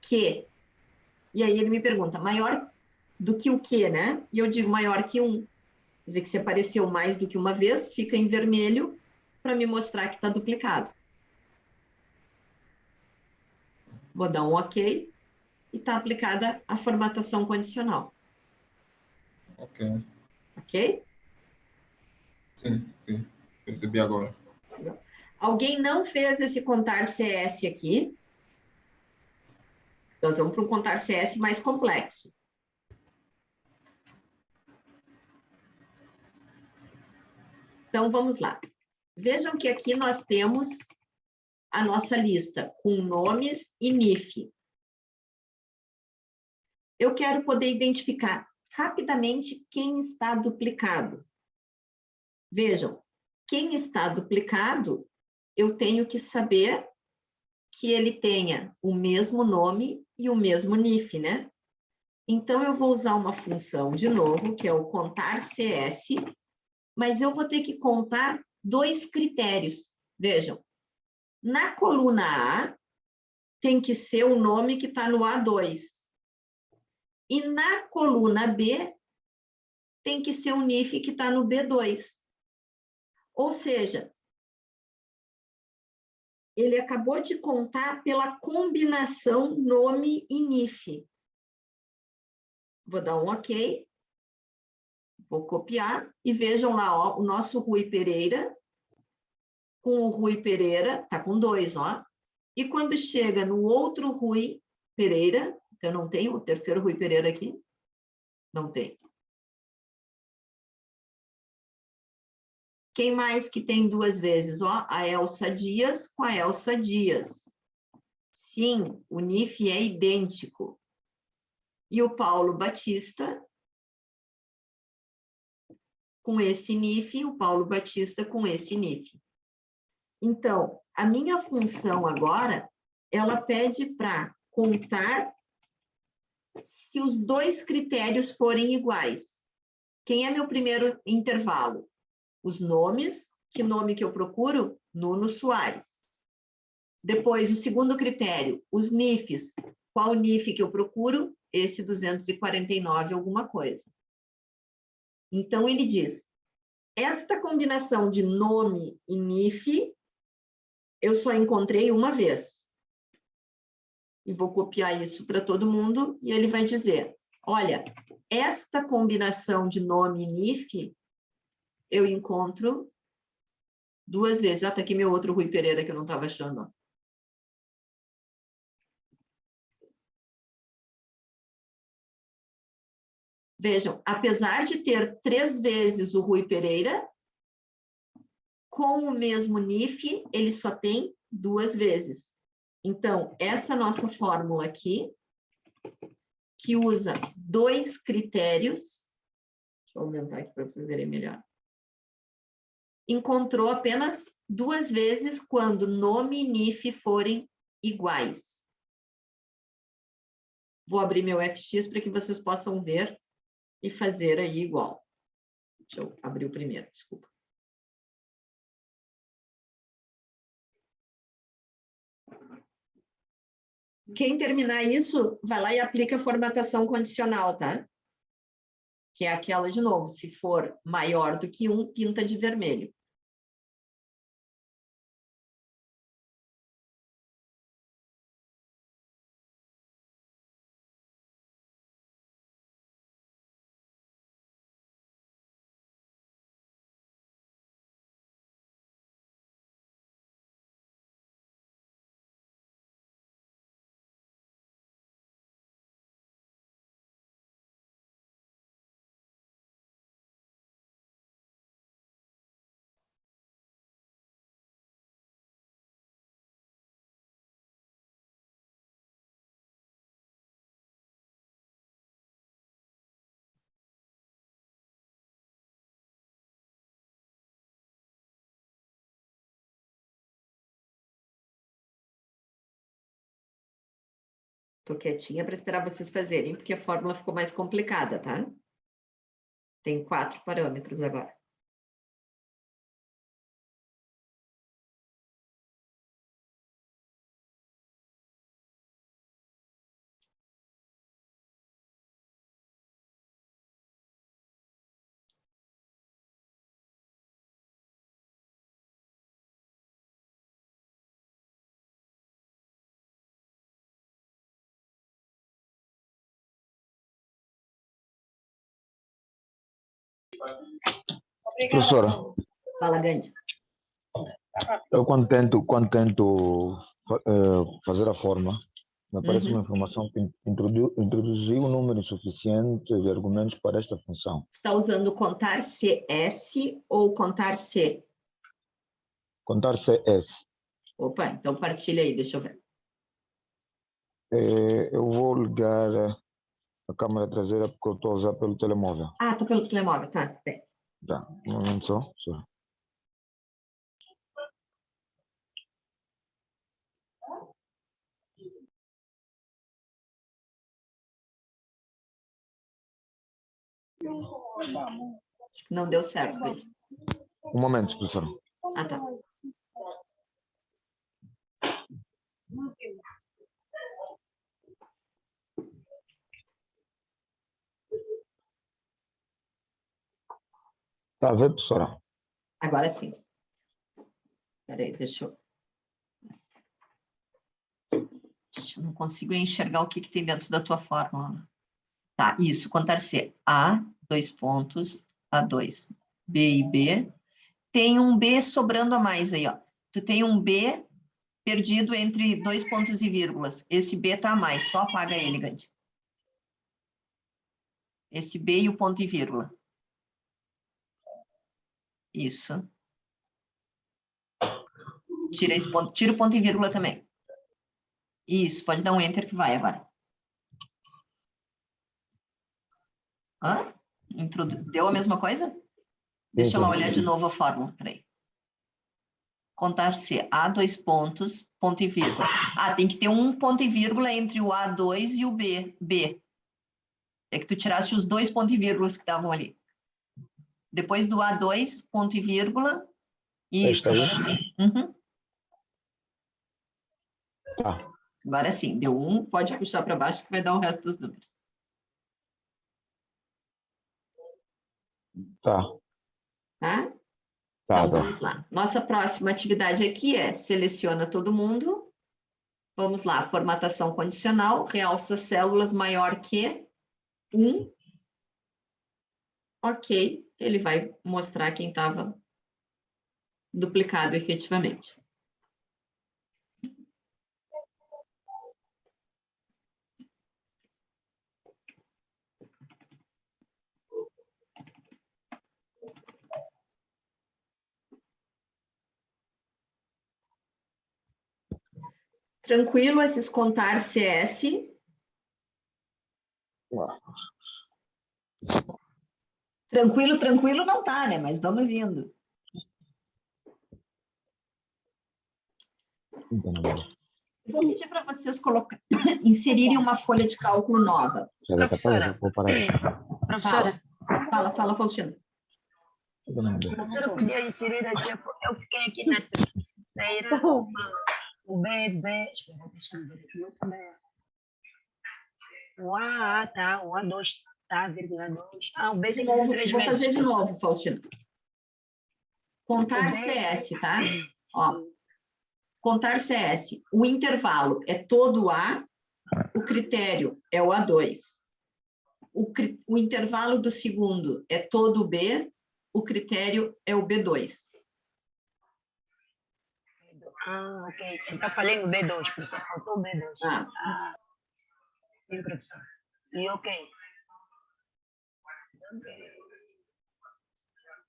que... E aí ele me pergunta, maior do que o quê, né? E eu digo maior que 1. Quer dizer que se apareceu mais do que uma vez, fica em vermelho para me mostrar que está duplicado. Vou dar um OK e está aplicada a formatação condicional. Ok. Ok? Sim, sim. Percebi agora. Alguém não fez esse contar CS aqui? Nós vamos para um contar CS mais complexo. Então, vamos lá. Vejam que aqui nós temos a nossa lista com nomes e NIF. Eu quero poder identificar rapidamente quem está duplicado. Vejam, quem está duplicado, eu tenho que saber que ele tenha o mesmo nome e o mesmo NIF, né? Então, eu vou usar uma função de novo, que é o contar CS, mas eu vou ter que contar 2 critérios. Vejam, na coluna A, tem que ser o nome que está no A2. E na coluna B, tem que ser o NIF que está no B2. Ou seja, ele acabou de contar pela combinação nome e NIF. Vou dar um OK. Vou copiar e vejam lá, ó, o nosso Rui Pereira, com o Rui Pereira, tá com 2, ó. E quando chega no outro Rui Pereira, eu não tenho o terceiro Rui Pereira aqui, não tem. Quem mais que tem 2 vezes? Ó, a Elsa Dias com a Elsa Dias. Sim, o NIF é idêntico. E o Paulo Batista com esse NIF, o Paulo Batista com esse NIF. Então, a minha função agora, ela pede para contar se os 2 critérios forem iguais. Quem é meu primeiro intervalo? Os nomes. Que nome que eu procuro? Nuno Soares. Depois, o segundo critério, os NIFs. Qual NIF que eu procuro? Esse 249 alguma coisa. Então, ele diz, esta combinação de nome e NIF, eu só encontrei uma vez. E vou copiar isso para todo mundo, e ele vai dizer, olha, esta combinação de nome e NIF, eu encontro 2 vezes. Está aqui meu outro Rui Pereira, que eu não estava achando. Ó. Vejam, apesar de ter 3 vezes o Rui Pereira, com o mesmo NIF, ele só tem 2 vezes. Então, essa nossa fórmula aqui, que usa 2 critérios, deixa eu aumentar aqui para vocês verem melhor, encontrou apenas 2 vezes quando nome e NIF forem iguais. Vou abrir meu FX para que vocês possam ver e fazer aí igual. Deixa eu abrir o primeiro, desculpa. Quem terminar isso, vai lá e aplica a formatação condicional, tá? Que é aquela de novo, se for maior do que 1, pinta de vermelho. Estou quietinha para esperar vocês fazerem, porque a fórmula ficou mais complicada, tá? Tem 4 parâmetros agora. Professora, Fala, Gandhi. eu quando tento fazer a forma, me aparece uma informação que introduziu um número insuficiente de argumentos para esta função. Está usando contar CS ou contar C? Contar CS. Opa, então partilha aí, deixa eu ver. Eu vou ligar a câmera traseira porque eu estou a usar pelo telemóvel. Ah, tá pelo telemóvel, tá. Bem. Tá, um momento só. Acho que não deu certo, Gandhi. Um momento, professora. Ah, tá. Tá a ver, professora? Agora sim. Espera aí, deixa eu... Eu não consigo enxergar o que tem dentro da tua fórmula. Tá, isso, contar C. A, 2 pontos, A2, B e B. Tem um B sobrando a mais aí, ó. Tu tem um B perdido entre 2 pontos e vírgulas. Esse B tá a mais, só apaga ele, Gandhi. Esse B e o ponto e vírgula. Isso. Tira esse ponto, tira o ponto e vírgula também. Isso, pode dar um Enter que vai agora. Hã? Deu a mesma coisa? Deixa eu lá olhar de novo a fórmula, peraí. Contar C, A, 2 pontos, ponto e vírgula. Ah, tem que ter um ponto e vírgula entre o A2 e o B. É que tu tiraste os 2 pontos e vírgulas que estavam ali. Depois do A2, ponto e vírgula. Isso, agora sim. Uhum. Tá. Agora sim, deu 1, pode puxar para baixo que vai dar o resto dos números. Tá. Tá? Tá, Então, tá. vamos lá. Nossa próxima atividade aqui é seleciona todo mundo. Vamos lá, formatação condicional, realça células maior que 1. Ok, ele vai mostrar quem estava duplicado efetivamente. Tranquilo esses contar CS? Tranquilo, tranquilo não tá, né? Mas vamos indo. Vou pedir para vocês inserirem uma folha de cálculo nova. Professora. Professora, Fala, Faustino. professora, podia inserir aqui, eu fiquei aqui na terceira, o B, espera, deixa eu ver aqui, não tá bem. O A, tá, o A2, tá, vírgula 2. O B tem que ser 3 Vou vezes. fazer de professora. novo, Faustino. Contar O B. CS, tá? Ó, contar CS. O intervalo é todo A, o critério é o A2. O intervalo do segundo é todo B, o critério é o B2. Ok. Então, falei no B2, professor, faltou o B2. Sim, professor. E ok.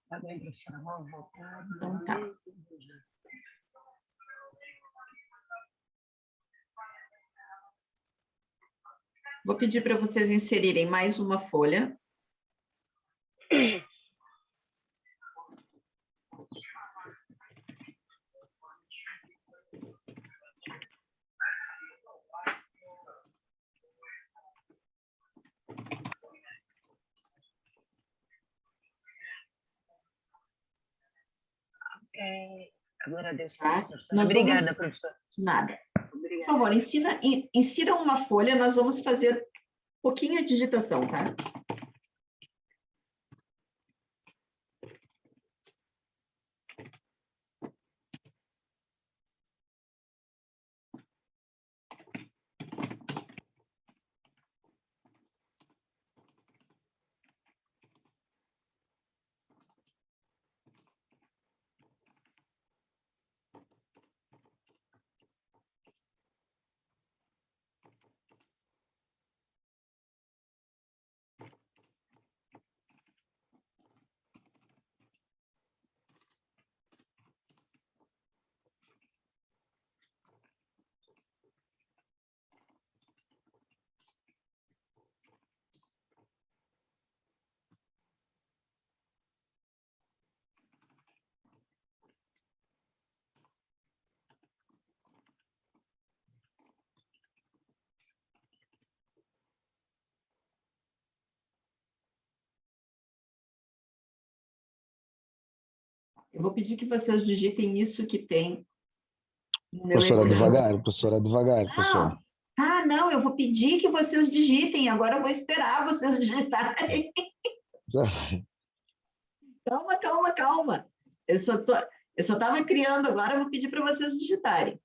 Tá bem, professora, vamos voltar. Então tá. Vou pedir para vocês inserirem mais uma folha. Agora deu Tá? certo, professora. Obrigada, professora. Nada. Obrigada. Por favor, insiram uma folha, nós vamos fazer pouquinha digitação, tá? Eu vou pedir que vocês digitem isso que tem no meu Professora, e-mail. devagar, professora. Não, eu vou pedir que vocês digitem, agora eu vou esperar vocês digitarem. Calma. Eu só estava criando, agora eu vou pedir para vocês digitarem.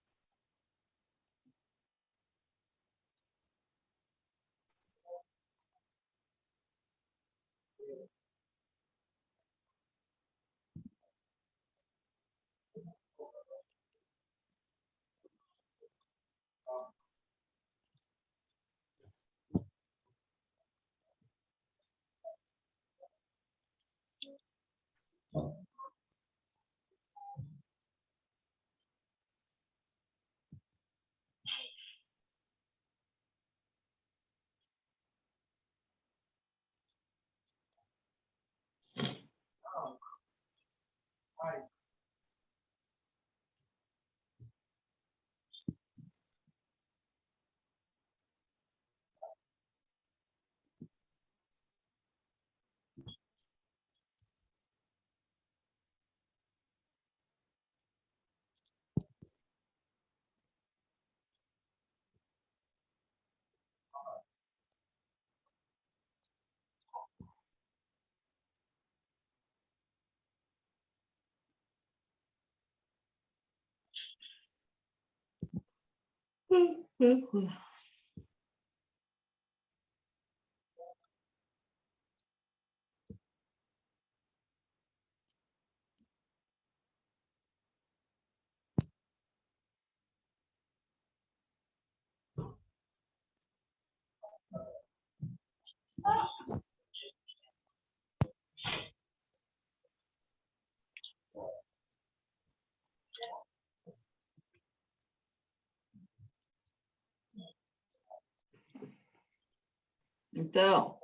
Então,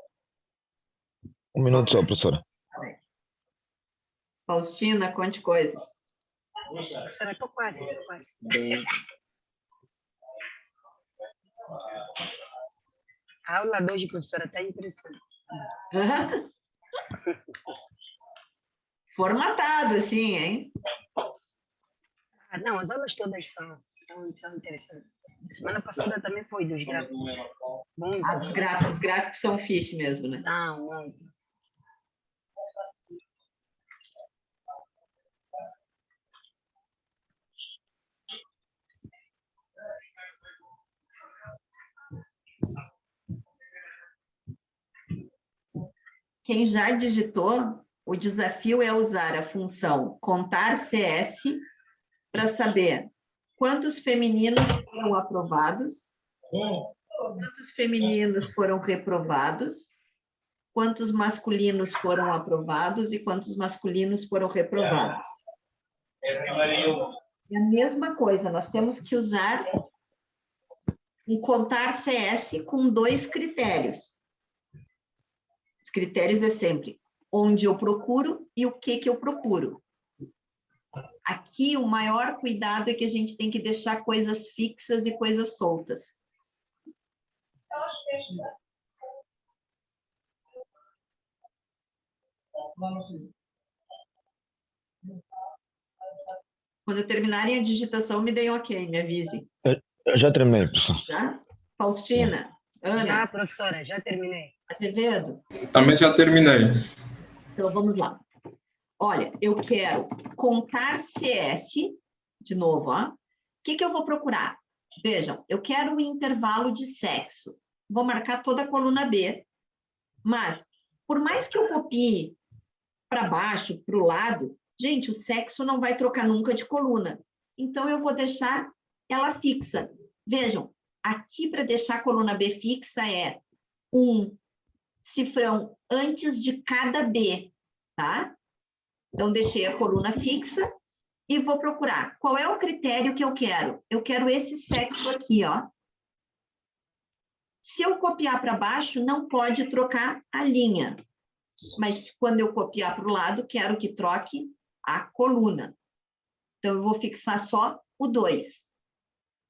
Um minuto só, professora. Faustina, conte coisas. Professora, estou quase. A aula de hoje, professora, está interessante. Formatado, assim, hein? Ah, não, as aulas todas são interessantes. Semana passada também foi dos gráficos. Bons, Ah, os gráficos são fixe mesmo, né? são muito. Quem já digitou, o desafio é usar a função contar CS para saber quantos femininos foram aprovados, quantos femininos foram reprovados, quantos masculinos foram aprovados e quantos masculinos foram reprovados. É a mesma coisa, nós temos que usar um contar CS com 2 critérios. Os critérios é sempre onde eu procuro e o que eu procuro. Aqui, o maior cuidado é que a gente tem que deixar coisas fixas e coisas soltas. Quando terminarem a digitação, me deem ok, me avise. Eu já terminei, professor. Já? Faustina, Já, Ana, professora, já terminei. Azevedo. Também já terminei. Então, vamos lá. Olha, eu quero contar CS, de novo, ó. O que eu vou procurar? Vejam, eu quero o intervalo de sexo. Vou marcar toda a coluna B. Mas, por mais que eu copie para baixo, para o lado, gente, o sexo não vai trocar nunca de coluna. Então, eu vou deixar ela fixa. Vejam, aqui para deixar a coluna B fixa é um cifrão antes de cada B, tá? Então, deixei a coluna fixa e vou procurar. Qual é o critério que eu quero? Eu quero esse sexo aqui, ó. Se eu copiar para baixo, não pode trocar a linha. Mas, quando eu copiar para o lado, quero que troque a coluna. Então, eu vou fixar só o 2.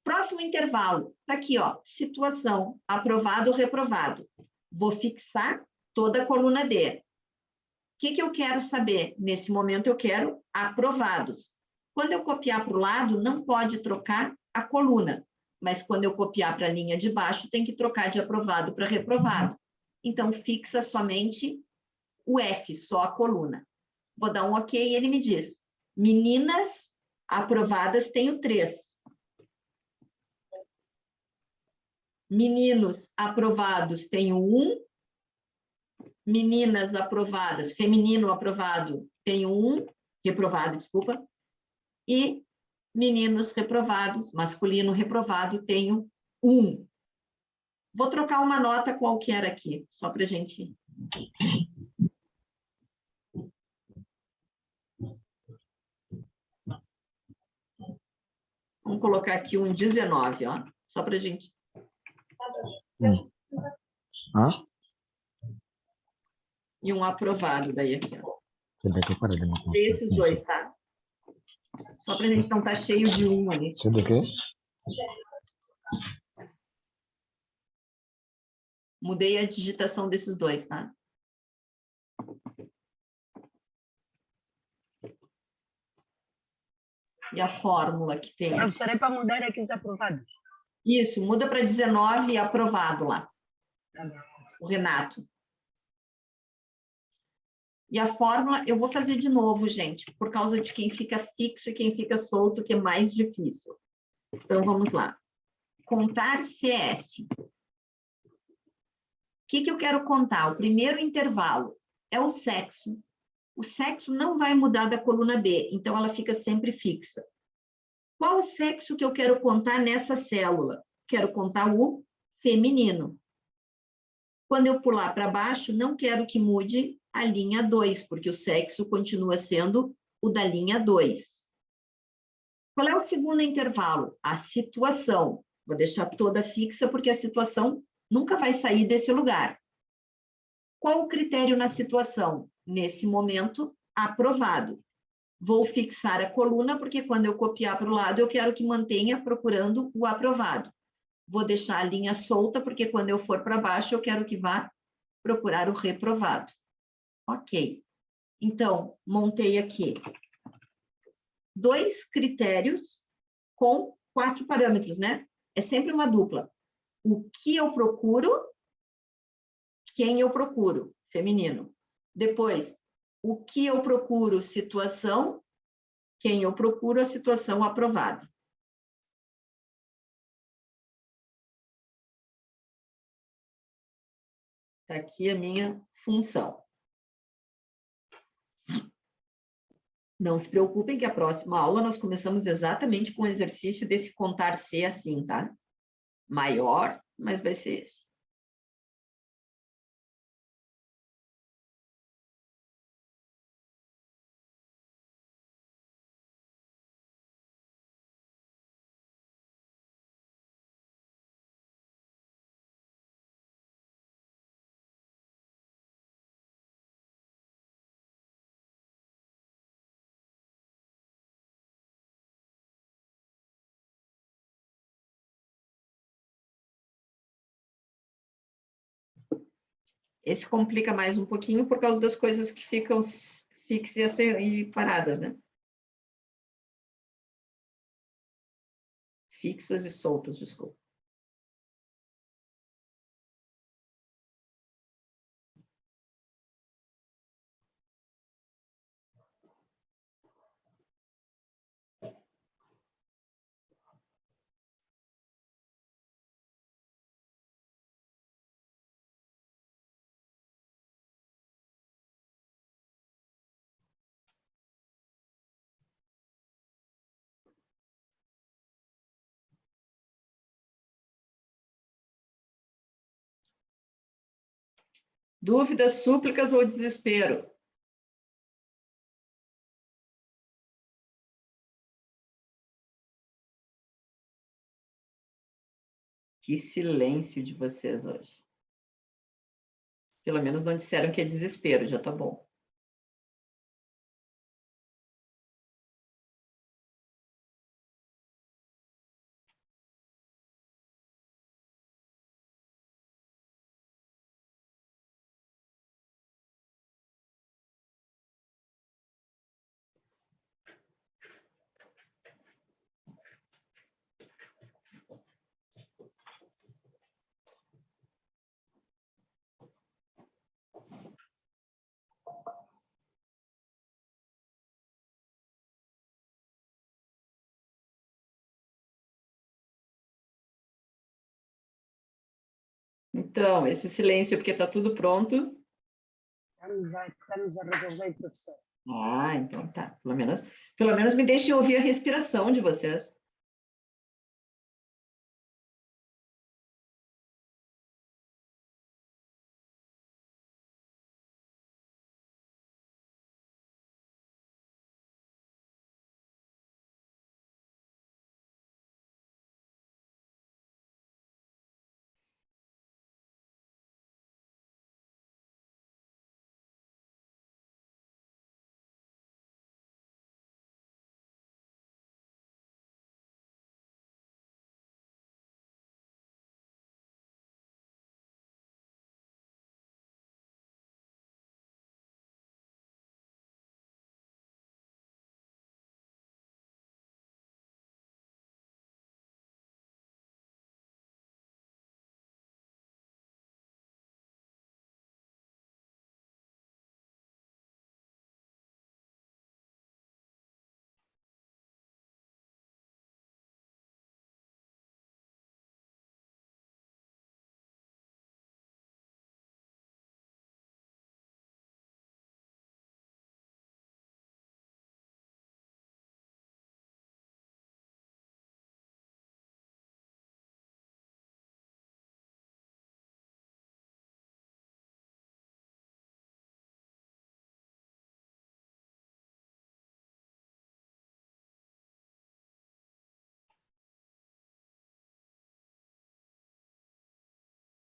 Próximo intervalo, tá aqui, ó, situação, aprovado ou reprovado. Vou fixar toda a coluna D. O que eu quero saber? Nesse momento, eu quero aprovados. Quando eu copiar para o lado, não pode trocar a coluna. Mas, quando eu copiar para a linha de baixo, tem que trocar de aprovado para reprovado. Então, fixa somente o F, só a coluna. Vou dar um ok e ele me diz, meninas aprovadas, tenho 3. Meninos aprovados, tenho 1. Meninas aprovadas, feminino aprovado, tenho 1. Reprovado, desculpa. E meninos reprovados, masculino reprovado, tenho 1. Vou trocar uma nota qualquer aqui, só para a gente... Vamos colocar aqui um 19, ó, só para a gente... Hã? E um aprovado daí aqui, ó. Você Esses 2, tá? Só para a gente não estar cheio de 1 ali. Você de quê? Mudei a digitação desses 2, tá? E a fórmula que tem. Professora, é para mudar aqui os aprovados. Isso, muda para 19 e aprovado lá. Tá bom. O Renato. E a fórmula, eu vou fazer de novo, gente, por causa de quem fica fixo e quem fica solto, que é mais difícil. Então, vamos lá. Contar CS. O que eu quero contar? O primeiro intervalo é o sexo. O sexo não vai mudar da coluna B, então ela fica sempre fixa. Qual o sexo que eu quero contar nessa célula? Quero contar o feminino. Quando eu pular para baixo, não quero que mude a linha 2, porque o sexo continua sendo o da linha 2. Qual é o segundo intervalo? A situação. Vou deixar toda fixa, porque a situação nunca vai sair desse lugar. Qual o critério na situação? Nesse momento, aprovado. Vou fixar a coluna, porque quando eu copiar para o lado, eu quero que mantenha procurando o aprovado. Vou deixar a linha solta, porque quando eu for para baixo, eu quero que vá procurar o reprovado. Ok. Então, montei aqui 2 critérios com 4 parâmetros, né? É sempre uma dupla. O que eu procuro, quem eu procuro, feminino. Depois, o que eu procuro, situação, quem eu procuro, a situação aprovada. Está aqui a minha função. Não se preocupem que a próxima aula nós começamos exatamente com o exercício desse contar C assim, tá? Maior, mas vai ser esse. Esse complica mais um pouquinho por causa das coisas que ficam fixas e paradas, né? Fixas e soltas, desculpa. Dúvidas, súplicas ou desespero? Que silêncio de vocês hoje. Pelo menos não disseram que é desespero, já tá bom. Então, esse silêncio é porque está tudo pronto. Estamos a resolver, professor. Ah, então tá. Pelo menos me deixem ouvir a respiração de vocês.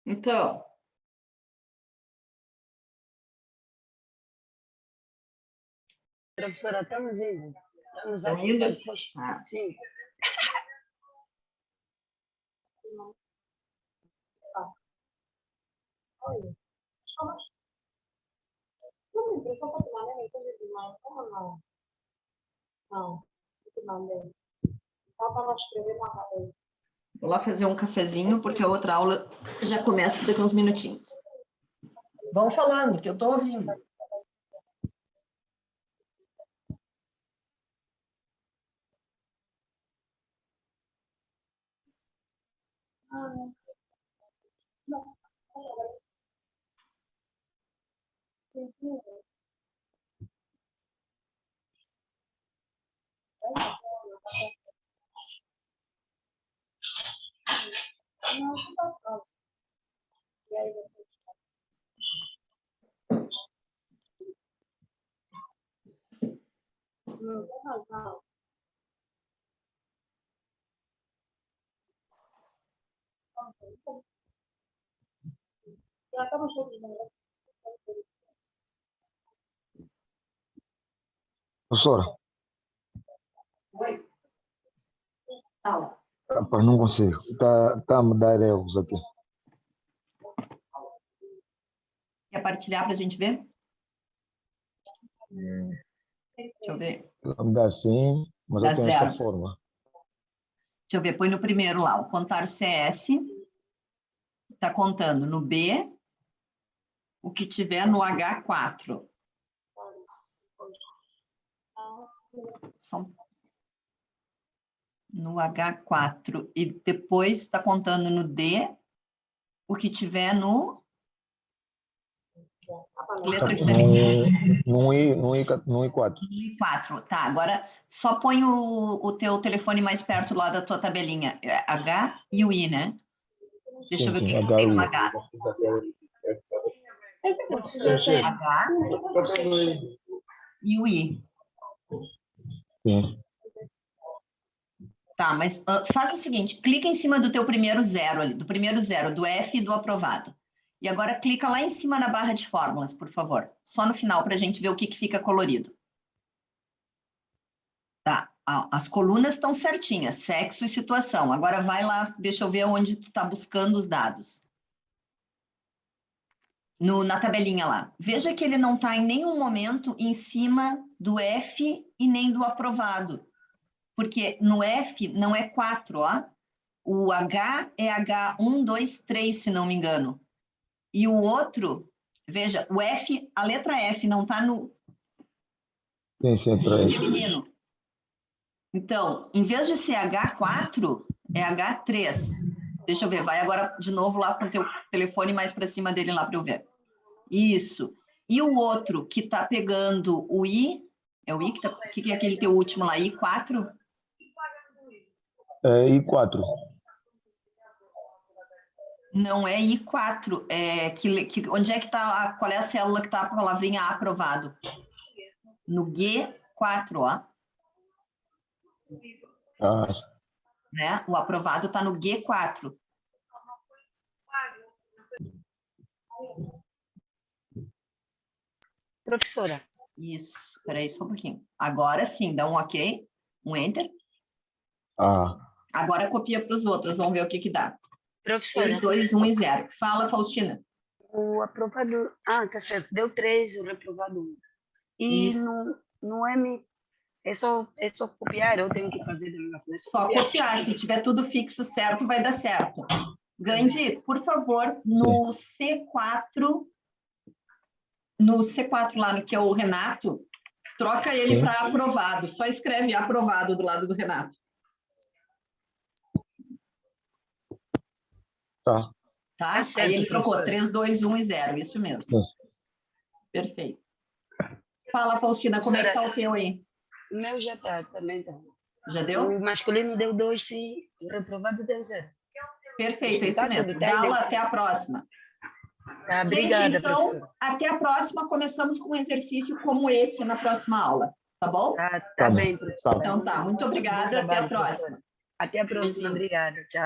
Então, Professora, estamos indo. Estamos Estão aqui. indo? Depois. Ah. Sim. Vou lá fazer um cafezinho, porque a outra aula já começa daqui uns minutinhos. Vão falando, que eu estou ouvindo. Professora, Oi. Aula. rapaz, não consigo. Tá a me dar erros aqui. Quer partilhar para a gente ver? Deixa eu ver. Ela me dá assim, mas Dá eu tenho zero. essa forma. Deixa eu ver, põe no primeiro lá, o contar CS. Está contando no B, o que tiver no H4. No H4. E depois está contando no D, o que tiver no... Letra diferente. No I4. No I4. Tá, agora só põe o teu telefone mais perto lá da tua tabelinha. É H e o I, né? Deixa eu ver o que H tem e no I. H. H e o I. Sim. Tá, mas faz o seguinte, clica em cima do teu primeiro zero ali, do primeiro zero, do F e do aprovado. E agora clica lá em cima na barra de fórmulas, por favor. Só no final, para a gente ver o que fica colorido. Tá, as colunas estão certinhas, sexo e situação. Agora vai lá, deixa eu ver onde tu está buscando os dados. Na tabelinha lá. Veja que ele não está em nenhum momento em cima do F e nem do aprovado. Porque no F não é 4, ó. O H é H1, 2, 3, se não me engano. E o outro, veja, o F, a letra F não está no Sim, para ele. feminino. Então, em vez de ser H4, é H3. Deixa eu ver, vai agora de novo lá com o teu telefone mais para cima dele lá para eu ver. Isso. E o outro que está pegando o I, é o I que é aquele teu último lá, I4? É I4. Não é I4, onde é que está, qual é a célula que está a palavrinha aprovado? No G4, ó. Ah, Né? O aprovado está no G4. Professora. Isso, espera aí só um pouquinho. Agora sim, dá um OK, um Enter. Agora copia para os outros, vamos ver o que dá. Professora. 3, 2, 1 e 0. Fala, Faustina. O aprovado... Ah, tá certo. Deu 3, o reprovado 1. E Isso. no M, é só copiar, eu tenho que fazer da minha forma. Só copiar, se tiver tudo fixo certo, vai dar certo. Gandhi, por favor, no C4, lá no que é o Renato, troca ele para aprovado. Só escreve aprovado do lado do Renato. Tá. Tá? Certo, Aí ele trocou professora. 3, 2, 1 e 0, isso mesmo. Isso. Perfeito. Fala, Faustina, como é que tá o teu aí? O meu já está, também tá. Já deu? O masculino deu 2, sim. O reprovado deu 0. Perfeito, é isso Tá mesmo. tudo, tá Gala, bem. até a próxima. Tá, obrigada, Gente, então, professora. até a próxima. Começamos com um exercício como esse na próxima aula, tá bom? Tá Tá bem, bom. professora. Então tá, muito obrigada, até a Bom trabalho, próxima. professora. Até a próxima, Beijinho. obrigada. Tchau.